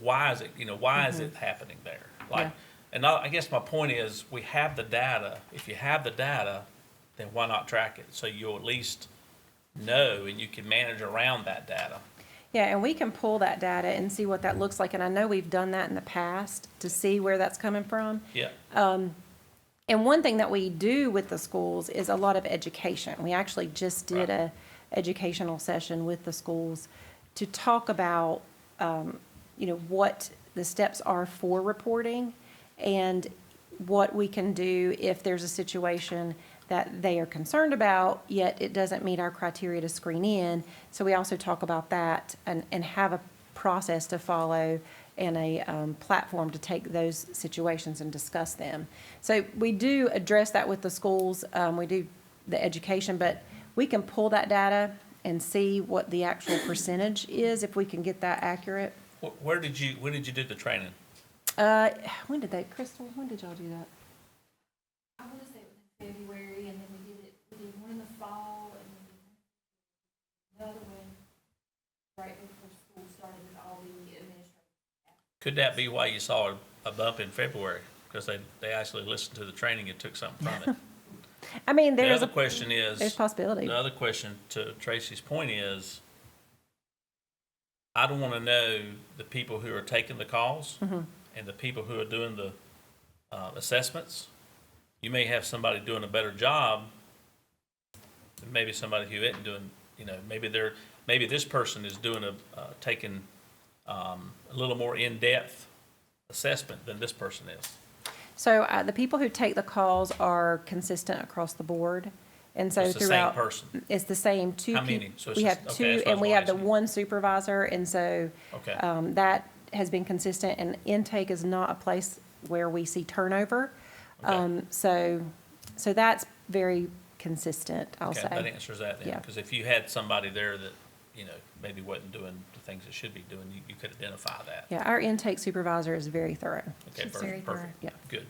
why is it, why is it happening there? Like, Yeah. and I guess my point is, we have the data. If you have the data, then why not track it? So you'll at least know and you can manage around that data. Yeah, and we can pull that data and see what that looks like, and I know we've done that in the past to see where that's coming from. Yeah. And one thing that we do with the schools is a lot of education. We actually just did Right. a educational session with the schools to talk about, what the steps are for reporting and what we can do if there's a situation that they are concerned about, yet it doesn't meet our criteria to screen in. So we also talk about that and have a process to follow and a platform to take those situations and discuss them. So we do address that with the schools. We do the education, but we can pull that data and see what the actual percentage is, if we can get that accurate. When did you do the training? When did they, Crystal, when did y'all do that? I want to say it was in February, and then we did one in the fall, and then the other one right before school started with all the administrators. Could that be why you saw a bump in February? Because they actually listened to the training and took something from it. I mean, The there's other question is, there's possibility. the other question to Tracy's point is, I don't want to know the people who are taking the calls and the people who are doing the assessments. You may have somebody doing a better job than maybe somebody who isn't doing, maybe this person is doing taking a little more in-depth assessment than this person is. So the people who take the calls are consistent across the board. And so It's the same throughout, person. it's the same two How people. many? So it's We just- have okay, two, that's what I and we was have the asking. one supervisor, and so Okay. that has been consistent, and intake is not a place where we see turnover. Okay. So that's very consistent, I'll Okay, that say. answers that then. Yeah. Because if you had somebody there that, maybe wasn't doing the things it should be doing, you could identify that. Yeah, our intake supervisor is very thorough. Okay, She's very perfect. Yeah. Good.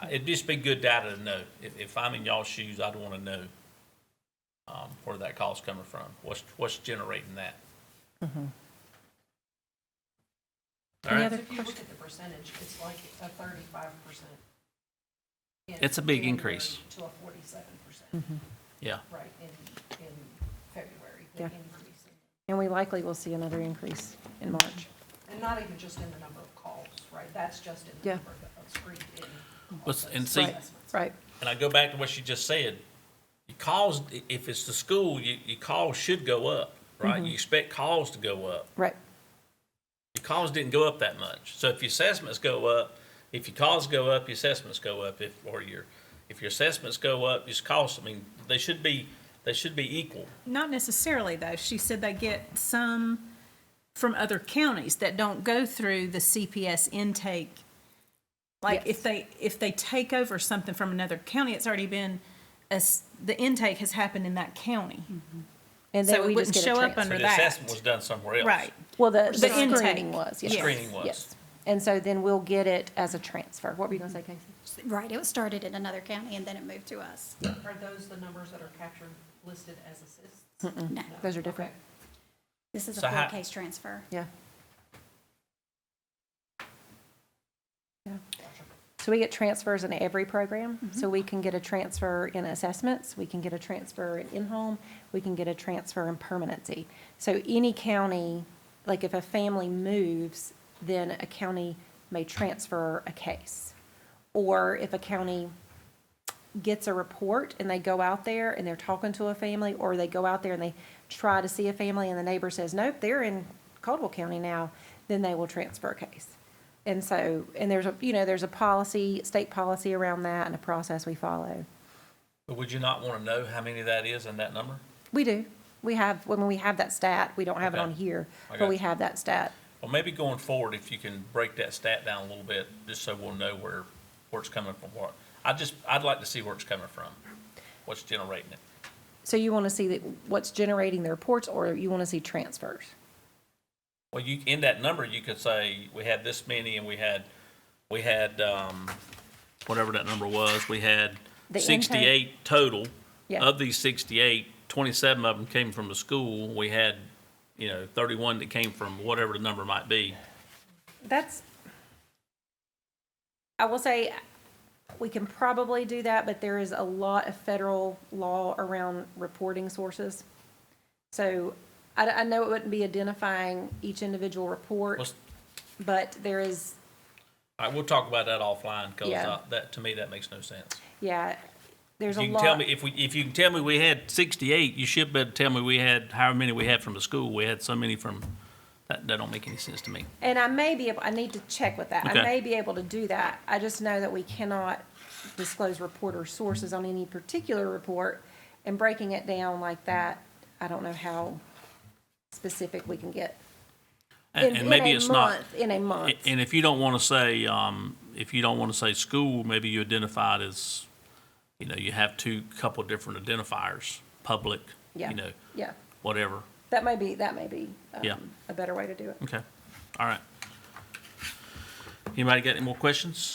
It'd just be good data to know. If I'm in y'all's shoes, I'd want to know where that call's coming from. What's generating that? All Any right. other If you look questions? at the percentage, it's like a 35%. It's a big increase. To a 47%, Yeah. right, in February, the Yeah. increase. And we likely will see another increase in March. And not even just in the number of calls, right? That's just in the Yeah. number of screened in. And see, assessments. Right. and I go back to what she just said. Your calls, if it's the school, your calls should go up, right? You expect calls to go up. Right. Your calls didn't go up that much. So if your assessments go up, if your calls go up, your assessments go up. If your assessments go up, your calls, they should be equal. Not necessarily, though. She said they get some from other counties that don't go through the CPS intake. Like, Yes. if they take over something from another county, it's already been, the intake has happened in that county. And So then it we wouldn't just get a show up transfer. under So the that. assessment was done somewhere else. Right. Well, the The intake. screening was, yes. Yes. Screening was. Yes. And so then we'll get it as a transfer. What were you going to say, Casey? Right, it was started in another county and then it moved to us. Are those the numbers that are captured, listed as assists? No. Those are different. This is a So full how- case transfer. Yeah. Yeah. So we get transfers in every program. So we can get a transfer in assessments, we can get a transfer in in-home, we can get a transfer in permanency. So any county, like if a family moves, then a county may transfer a case. Or if a county gets a report and they go out there and they're talking to a family, or they go out there and they try to see a family and the neighbor says, nope, they're in Caldwell County now, then they will transfer a case. And so, and there's a, there's a policy, state policy around that and a process we follow. But would you not want to know how many that is in that number? We do. We have, when we have that stat, we don't have it Okay. on here, I but got we you. have that stat. Well, maybe going forward, if you can break that stat down a little bit, just so we'll know where it's coming from. I'd like to see where it's coming from, what's generating it. So you want to see that what's generating the reports, or you want to see transfers? Well, in that number, you could say, we had this many, and we had, whatever that number was, we had The 68 total. Yeah. Of these 68, 27 of them came from the school. We had, 31 that came from whatever the number might be. I will say, we can probably do that, but there is a lot of federal law around reporting sources. So I know it wouldn't be identifying each individual report, Let's- but there is, All right, we'll talk about that offline, Yeah. because to me, that makes no sense. yeah, there's a You can tell lot. me, if you can tell me we had 68, you should be able to tell me we had, however many we had from the school. We had so many from, that don't make any sense to me. And I may be able, I need to check with that. Okay. I may be able to do that. I just know that we cannot disclose reporter sources on any particular report, and breaking it down like that, I don't know how specific we can get. And maybe it's not. In a month. And if you don't want to say, school, maybe you identify it as, you have couple different identifiers, public, Yeah. Yeah, whatever. that may be, Yeah. a better way to do it. Okay, all right. Anybody got any more questions?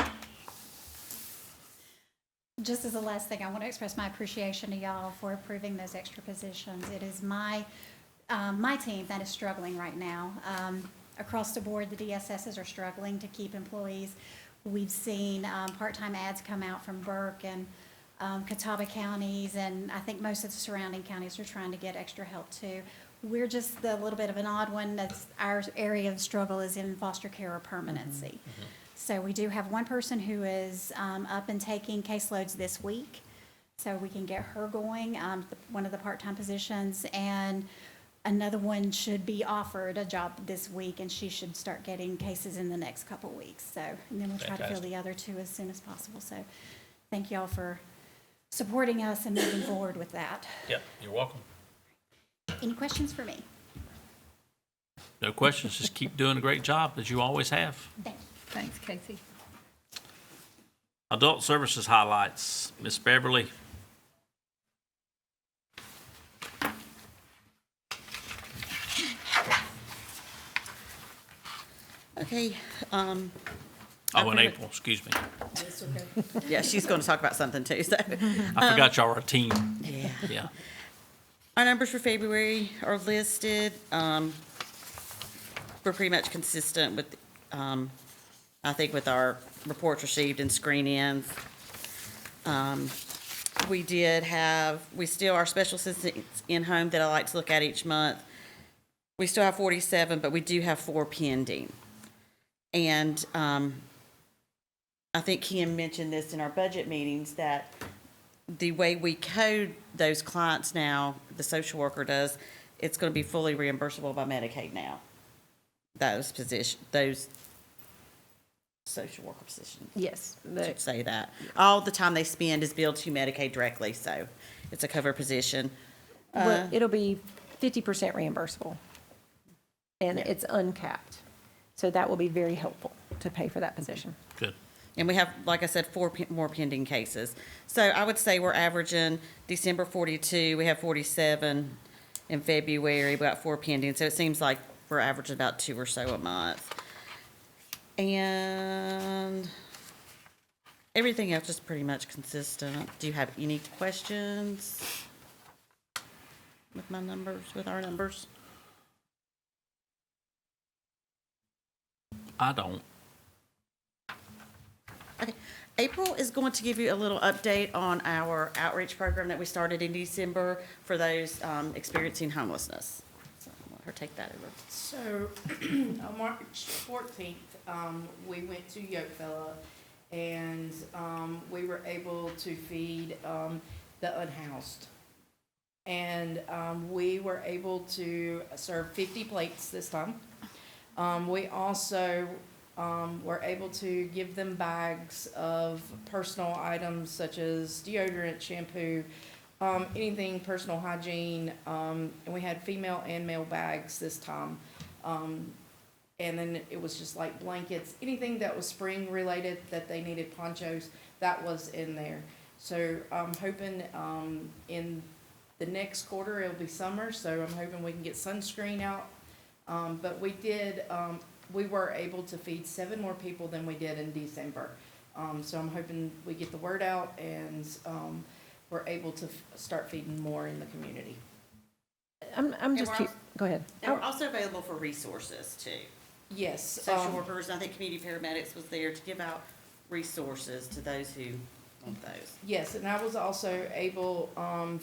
Just as a last thing, I want to express my appreciation to y'all for approving those extra positions. It is my team that is struggling right now. Across the board, the DSSs are struggling to keep employees. We've seen part-time ads come out from Burke and Catawba counties, and I think most of the surrounding counties are trying to get extra help too. We're just a little bit of an odd one. That's our area of struggle is in foster care or permanency. So we do have one person who is up and taking caseloads this week, so we can get her going, one of the part-time positions, and another one should be offered a job this week, and she should start getting cases in the next couple weeks. So, and then we'll try to fill Fantastic. the other two as soon as possible. So thank y'all for supporting us and moving forward with that. Yep, you're welcome. Any questions for me? No questions, just keep doing a great job, as you always have. Thank you. Thanks, Casey. Adult Services highlights, Ms. Beverly. Okay, Oh, in pretty April, excuse me. yeah, she's going to talk about something too, so. I forgot y'all were a team. Yeah. Yeah. Our numbers for February are listed. We're pretty much consistent with, I think with our reports received and screen-ins. We still, our special assistants in-home that I like to look at each month, we still have 47, but we do have 4 pending. And I think Kim mentioned this in our budget meetings, that the way we code those clients now, the social worker does, it's going to be fully reimbursable by Medicaid now. Those social worker positions. Yes. Should say that. All the time they spend is billed to Medicaid directly, so it's a covered position. Well, it'll be 50% reimbursable, and it's uncapped. So that will be very helpful to pay for that position. Good. And we have, like I said, 4 more pending cases. So I would say we're averaging December 42, we have 47 in February, we got 4 pending. So it seems like we're averaging about 2 or so a month. And everything else is pretty much consistent. Do you have any questions with my numbers, with our numbers? I don't. Okay. April is going to give you a little update on our outreach program that we started in December for those experiencing homelessness. So I'll let her take that over. So, on March 14th, we went to Yokefella, and we were able to feed the unhoused. And we were able to serve 50 plates this time. We also were able to give them bags of personal items such as deodorant, shampoo, anything personal hygiene, and we had female and male bags this time. And then it was just like blankets, anything that was spring related that they needed, ponchos, that was in there. So I'm hoping in the next quarter it'll be summer, so I'm hoping we can get sunscreen out. But we were able to feed 7 more people than we did in December. So I'm hoping we get the word out and we're able to start feeding more in the community. I'm just curious. Go ahead. And we're also available for resources too. Yes. Social workers, I think community paramedics was there to give out resources to those who want those. Yes, and I was also able,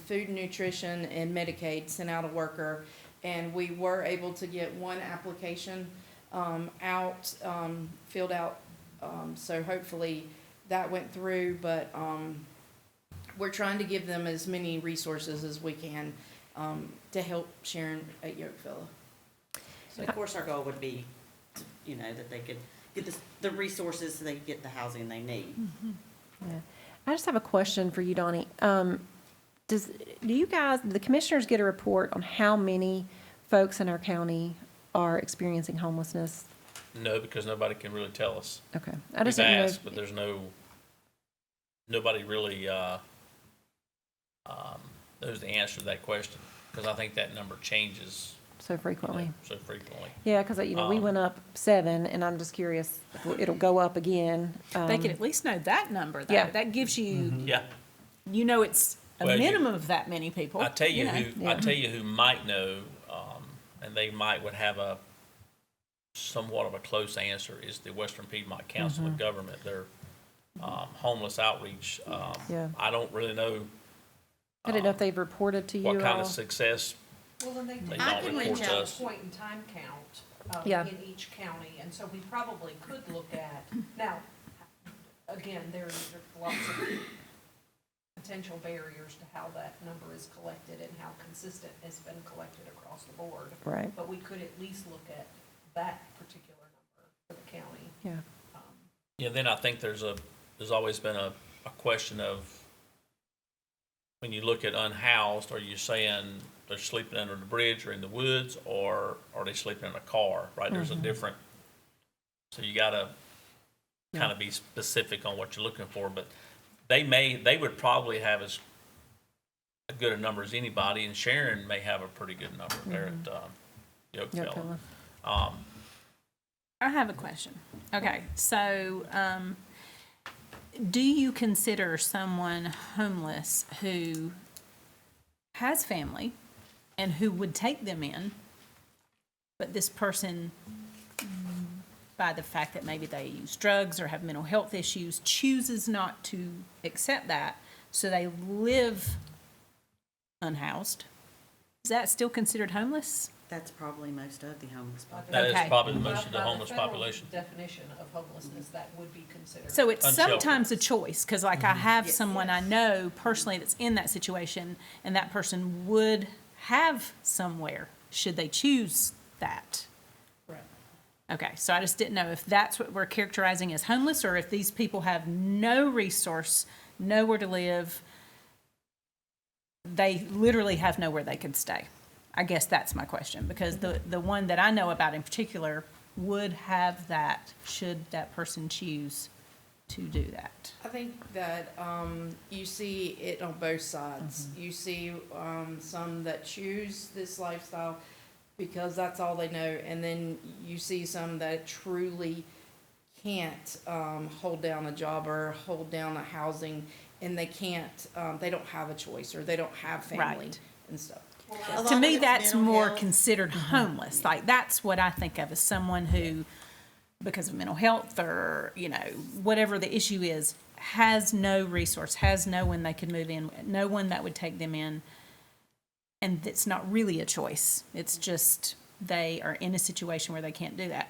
Food and Nutrition and Medicaid sent out a worker, and we were able to get one application out, filled out, so hopefully that went through, but we're trying to give them as many resources as we can to help Sharon at Yokefella. So of course, our goal would be, that they could get the resources so they could get the housing they need. Yeah. I just have a question for you, Donnie. Do you guys, the commissioners get a report on how many folks in our county are experiencing homelessness? No, because nobody can really tell us. Okay. I just We've didn't know. asked, but there's nobody really knows the answer to that question, because I think that number changes So frequently. so frequently. Yeah, because, we went up 7, and I'm just curious, if it'll go up again. They could at least know that number, though. Yeah. That gives you, Yeah. it's a Well, minimum of that many people. I tell you know. who might know, and they would have a somewhat of a close answer, is the Western Piedmont Council of Government. Their homeless outreach. Yeah. I don't really know I didn't know if they've reported to you what all. kind of success Well, and they they I don't can report reach to out. us. point in time count Yeah. in each county, and so we probably could look at, now, again, there's lots of potential barriers to how that number is collected and how consistent it's been collected across the board. Right. But we could at least look at that particular number for the county. Yeah. Yeah, then I think there's always been a question of, when you look at unhoused, are you saying they're sleeping under the bridge or in the woods, or are they sleeping in a car, right? There's a different, so you gotta kind of be specific on what you're looking for, but they would probably have as good a number as anybody, and Sharon may have a pretty good number there at Yokefella. I have a question. Okay, so, do you consider someone homeless who has family and who would take them in, but this person, by the fact that maybe they use drugs or have mental health issues, chooses not to accept that, so they live unhoused? Is that still considered homeless? That's probably most of the homeless population. That is Okay. probably most of the By homeless federal population. definition of homelessness, that would be considered. So it's Unsheltered. sometimes a choice, because like I have someone I know personally that's in that situation, and that person would have somewhere, should they choose that. Right. Okay, so I just didn't know if that's what we're characterizing as homeless, or if these people have no resource, nowhere to live. They literally have nowhere they could stay. I guess that's my question, because the one that I know about in particular would have that, should that person choose to do that. I think that you see it on both sides. You see some that choose this lifestyle because that's all they know, and then you see some that truly can't hold down a job or hold down a housing, and they can't, they don't have a choice, or they don't have family Right. and stuff. A lot To of me, it's that's mental more health. considered homeless. Like, that's what I think of as someone who because of mental health or, you know, whatever the issue is, has no resource, has no one they could move in, no one that would take them in. And it's not really a choice. It's just they are in a situation where they can't do that.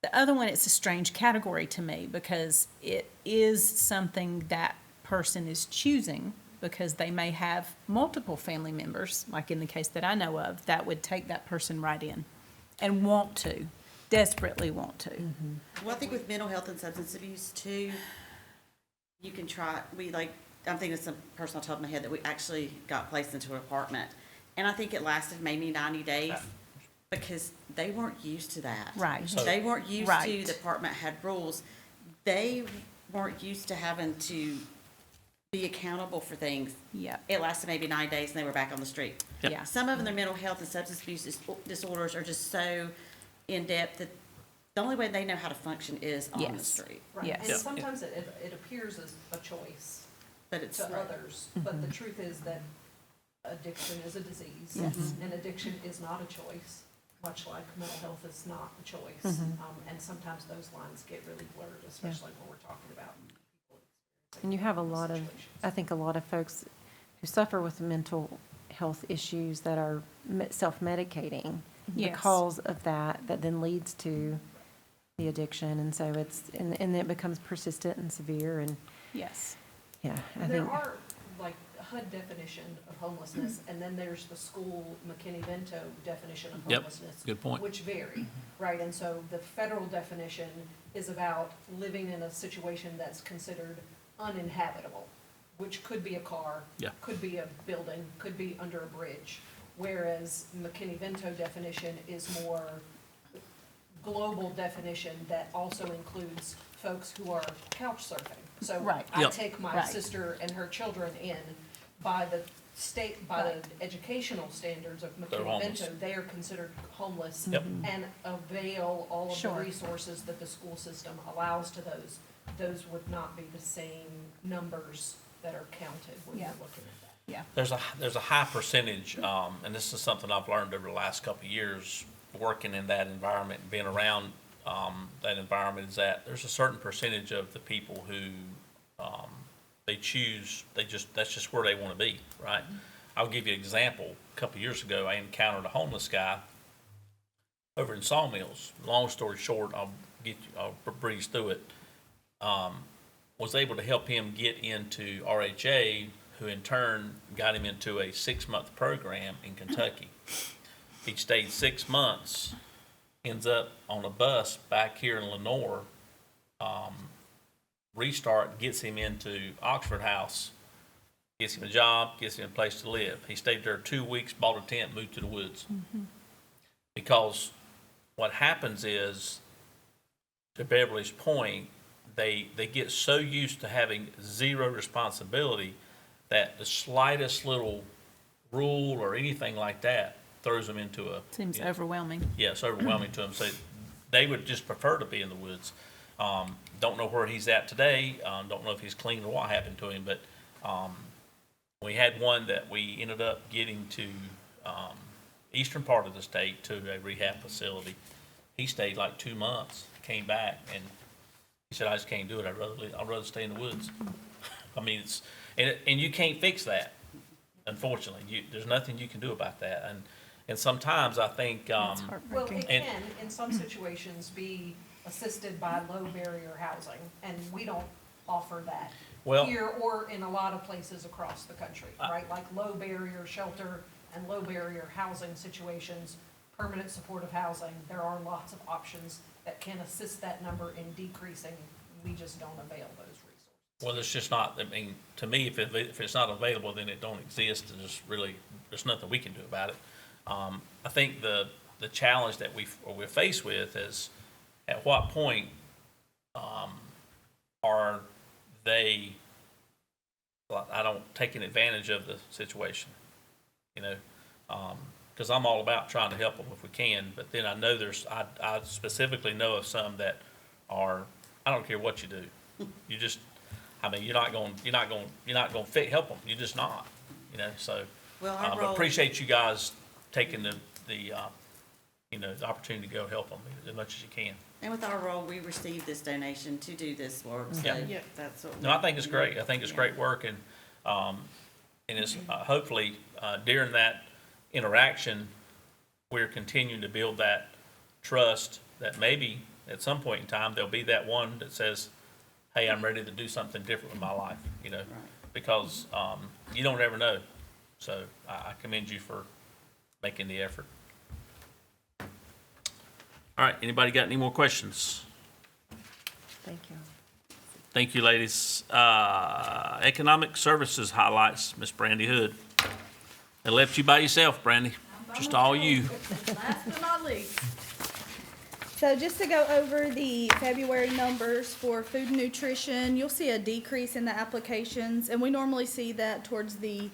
The other one, it's a strange category to me because it is something that person is choosing because they may have multiple family members, like in the case that I know of, that would take that person right in and want to, desperately want to. Well, I think with mental health and substance abuse too, you can try, I'm thinking of some person on top of my head that we actually got placed into an apartment. And I think it lasted maybe 90 days because they weren't used to that. Right. They weren't used to, Right. the department had rules. They weren't used to having to be accountable for things. Yeah. It lasted maybe 9 days and they were back on the street. Yeah. Some of them, their mental health and substance abuse disorders are just so in-depth that the only way they know how to function is on the Yes. street. Right, Yes. and sometimes it appears as a choice But it's, to others, but the truth is that addiction is a disease. Yes. And addiction is not a choice, much like mental health is not a choice. And sometimes those lines get really blurred, especially when we're talking about people experiencing And you have a lot of, situations. I think a lot of folks who suffer with mental health issues that are self-medicating Yes. because of that then leads to the addiction. And so and it becomes persistent and severe and, Yes. yeah, I And there think. are, like, a HUD definition of homelessness, and then there's the school McKinney-Vento definition of Yep, homelessness. good point. Which vary, right? And so the federal definition is about living in a situation that's considered uninhabitable, which could be a car, Yeah. could be a building, could be under a bridge. Whereas McKinney-Vento definition is more global definition that also includes folks who are couch surfing. So Right. I Yep. take my Right. sister and her children in by the state, by the educational standards of They're homeless. McKinney-Vento, they are considered homeless Yep. and avail all of the Sure. resources that the school system allows to those. Those would not be the same numbers that are counted when you're Yeah. looking at that. Yeah. There's a high percentage, and this is something I've learned over the last couple of years, working in that environment, and being around, that environment, is that there's a certain percentage of the people who, that's just where they want to be, right? I'll give you an example. A couple of years ago, I encountered a homeless guy over in Sawmills. Long story short, I'll breeze through it. Was able to help him get into RHA, who in turn got him into a 6-month program in Kentucky. He stayed 6 months, ends up on a bus back here in Lenoir. Restart gets him into Oxford House, gets him a job, gets him a place to live. He stayed there 2 weeks, bought a tent, moved to the woods. Because what happens is, to Beverly's point, they get so used to having zero responsibility that the slightest little rule or anything like that throws them into a. Seems you know, overwhelming. yeah, it's overwhelming to them. So they would just prefer to be in the woods. Don't know where he's at today. Don't know if he's clean or what happened to him. But we had one that we ended up getting to eastern part of the state to a rehab facility. He stayed like 2 months, came back, and he said, "I just can't do it. I'd rather stay in the woods." I mean, and you can't fix that. Unfortunately, there's nothing you can do about that. And sometimes I think, It's Well, heartbreaking. it can, in some situations, be assisted by low barrier housing, and we don't offer that Well- here or in a lot of places across the country, right? Like low barrier shelter and low barrier housing situations, permanent supportive housing, there are lots of options that can assist that number in decreasing. We just don't avail those resources. well, it's just not, I mean, to me, if it's not available, then it don't exist, and there's nothing we can do about it. I think the challenge that we're faced with is, at what point, are they, taking advantage of the situation, you know? Because I'm all about trying to help them if we can, but then I know I specifically know of some that are, I don't care what you do. You just, I mean, you're not going to help them. You're just not, you know, so. Well, our But role- appreciate you guys taking the opportunity to go help them as much as you can. And with our role, we received this donation to do this work, so Yeah. Yeah. that's what. No, I think it's great. I think it's great work, and it's, hopefully, during that interaction, we're continuing to build that trust that maybe at some point in time, there'll be that one that says, hey, I'm ready to do something different with my life, you know? Because, you don't ever know. So I commend you for making the effort. All right, anybody got any more questions? Thank you. Thank you, ladies. Economic Services highlights, Miss Brandy Hood. They left you by yourself, Brandy. Just all you. Last but not least. So just to go over the February numbers for food and nutrition, you'll see a decrease in the applications, and we normally see that towards the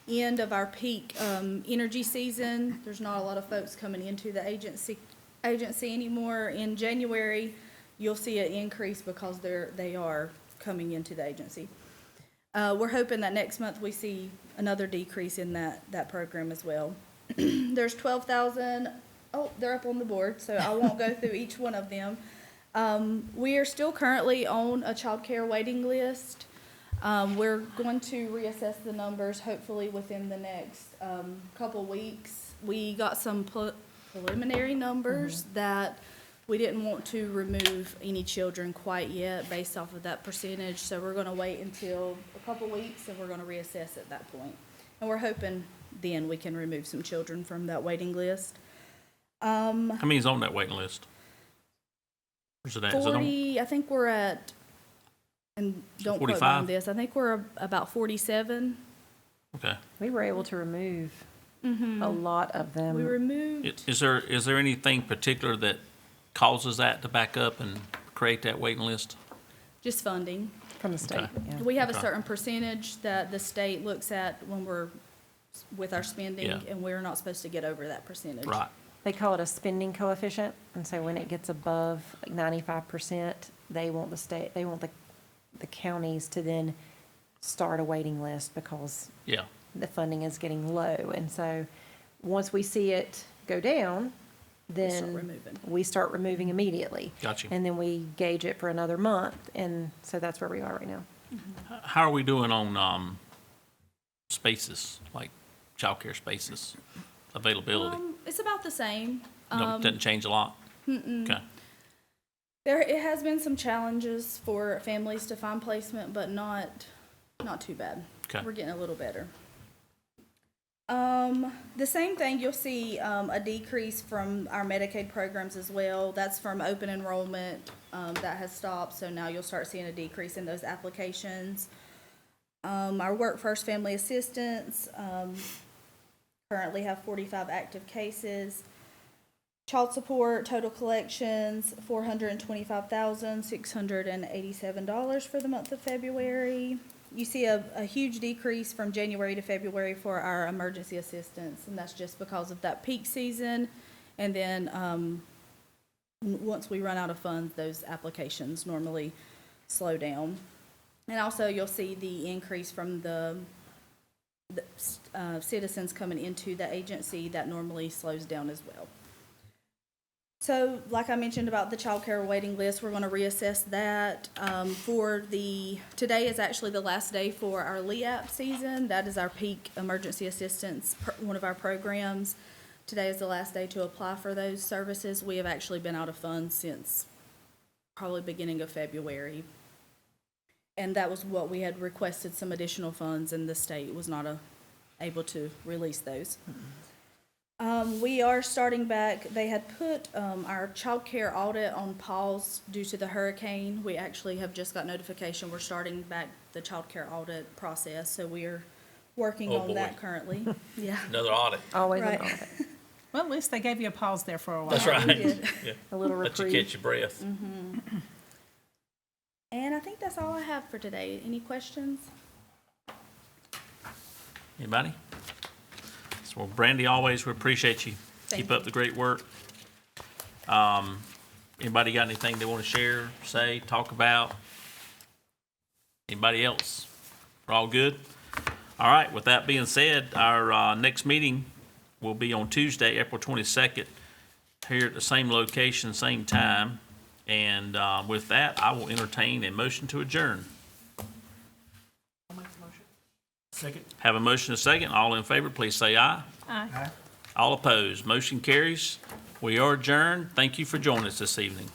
end of our peak energy season. There's not a lot of folks coming into the agency anymore. In January, you'll see an increase because they are coming into the agency. We're hoping that next month we see another decrease in that program as well. There's 12,000, they're up on the board, so I won't go through each one of them. We are still currently on a child care waiting list. We're going to reassess the numbers hopefully within the next couple weeks. We got some preliminary numbers that we didn't want to remove any children quite yet based off of that percentage, so we're going to wait until a couple weeks and we're going to reassess at that point. And we're hoping then we can remove some children from that waiting list. How many's on that waiting list? Where's it at? Is it on? 40, I think we're at, and don't quote me 45? on this, I think we're about 47. Okay. We were able to remove a lot of them. We removed, Is there anything particular that causes that to back up and create that waiting list? just funding. From the state, Okay. yeah. We have a Okay. certain percentage that the state looks at when we're, with our spending, Yeah. and we're not supposed to get over that percentage. Right. They call it a spending coefficient, and so when it gets above like 95%, they want the counties to then start a waiting list because Yeah. the funding is getting low. And so, once we see it go down, We start then removing. we start removing immediately. Got you. And then we gauge it for another month, and so that's where we are right now. How are we doing on spaces, like childcare spaces, availability? It's about the same. No, doesn't change a lot? Okay. It has been some challenges for families to find placement, but not too bad. Okay. We're getting a little better. The same thing, you'll see a decrease from our Medicaid programs as well. That's from open enrollment that has stopped, so now you'll start seeing a decrease in those applications. Our Work First Family Assistance currently have 45 active cases. Child support, total collections, $425,687 for the month of February. You see a huge decrease from January to February for our emergency assistance, and that's just because of that peak season. And then, once we run out of funds, those applications normally slow down. And also, you'll see the increase from the citizens coming into the agency. That normally slows down as well. So, like I mentioned about the child care waiting list, we're gonna reassess that. Today is actually the last day for our LEAP season. That is our peak emergency assistance, one of our programs. Today is the last day to apply for those services. We have actually been out of funds since probably beginning of February. And that was what we had requested, some additional funds, and the state was not able to release those. We are starting back. They had put our child care audit on pause due to the hurricane. We actually have just got notification we're starting back the child care audit process, so we are working Oh, on boy. that currently. Yeah. Another audit. Always an Right. audit. Well, at least they gave you a pause there for a while. That's right. did. Yeah. A little Let you reprieve. catch your breath. And I think that's all I have for today. Any questions? Anybody? So, well, Brandy, always, we appreciate you. Thank Keep up the great work. Anybody got anything they want to share, say, talk about? Anybody else? We're all good? All right, with that being said, our next meeting will be on Tuesday, April 22nd, here at the same location, same time. And with that, I will entertain a motion to adjourn. I'll make the motion. Second. Have a motion and a second. All in favor, please say aye. Aye. All opposed, motion carries. We are adjourned. Thank you for joining us this evening.